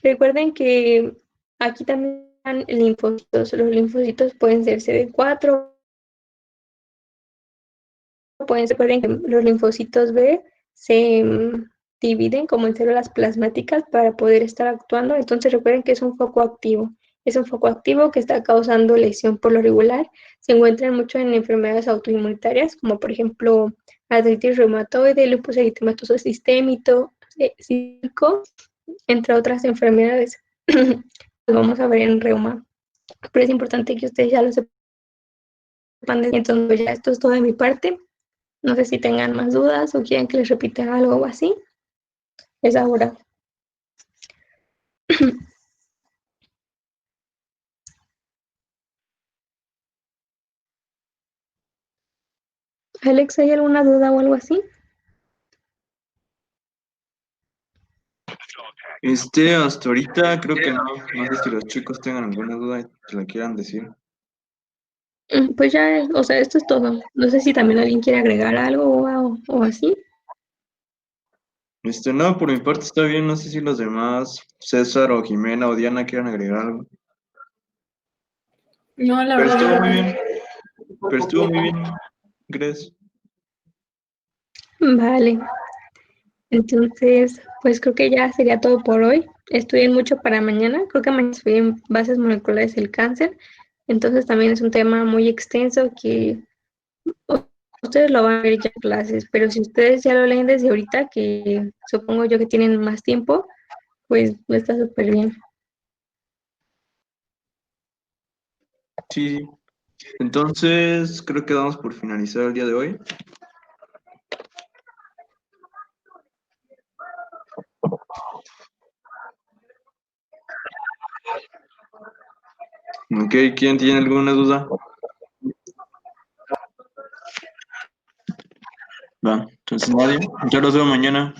Recuerden que aquí también están linfocitos. Los linfocitos pueden ser CD4 Pues recuerden que los linfocitos B se dividen como en células plasmáticas para poder estar actuando. Entonces recuerden que es un foco activo. Es un foco activo que está causando lesión por lo regular. Se encuentran mucho en enfermedades autoinmunitarias, como por ejemplo artritis reumatoide, lupus eritematoso sistémico, entre otras enfermedades. Lo vamos a ver en reuma. Pero es importante que ustedes ya lo sepan. Entonces, pues ya esto es todo de mi parte. No sé si tengan más dudas o quieren que les repita algo o así. Es ahora. Alex, ¿hay alguna duda o algo así? Hasta ahorita creo que no. No sé si los chicos tengan alguna duda y te la quieran decir. Pues ya, o sea, esto es todo. No sé si también alguien quiere agregar algo o así. No, por mi parte está bien. No sé si los demás, César o Jimena o Diana, quieran agregar algo. No, la Pero verdad. estuvo muy bien. Pero estuvo muy bien, Grace. Vale. Entonces, pues creo que ya sería todo por hoy. Estudien mucho para mañana. Creo que mañana estudien bases moleculares del cáncer. Entonces también es un tema muy extenso que ustedes lo van a ver ya en clases, pero si ustedes ya lo leen desde ahorita, que supongo yo que tienen más tiempo, pues está súper bien. Sí. Entonces, creo que damos por finalizar el día de hoy. Ok, ¿quién tiene alguna duda? Va, entonces nadie. Ya los veo mañana.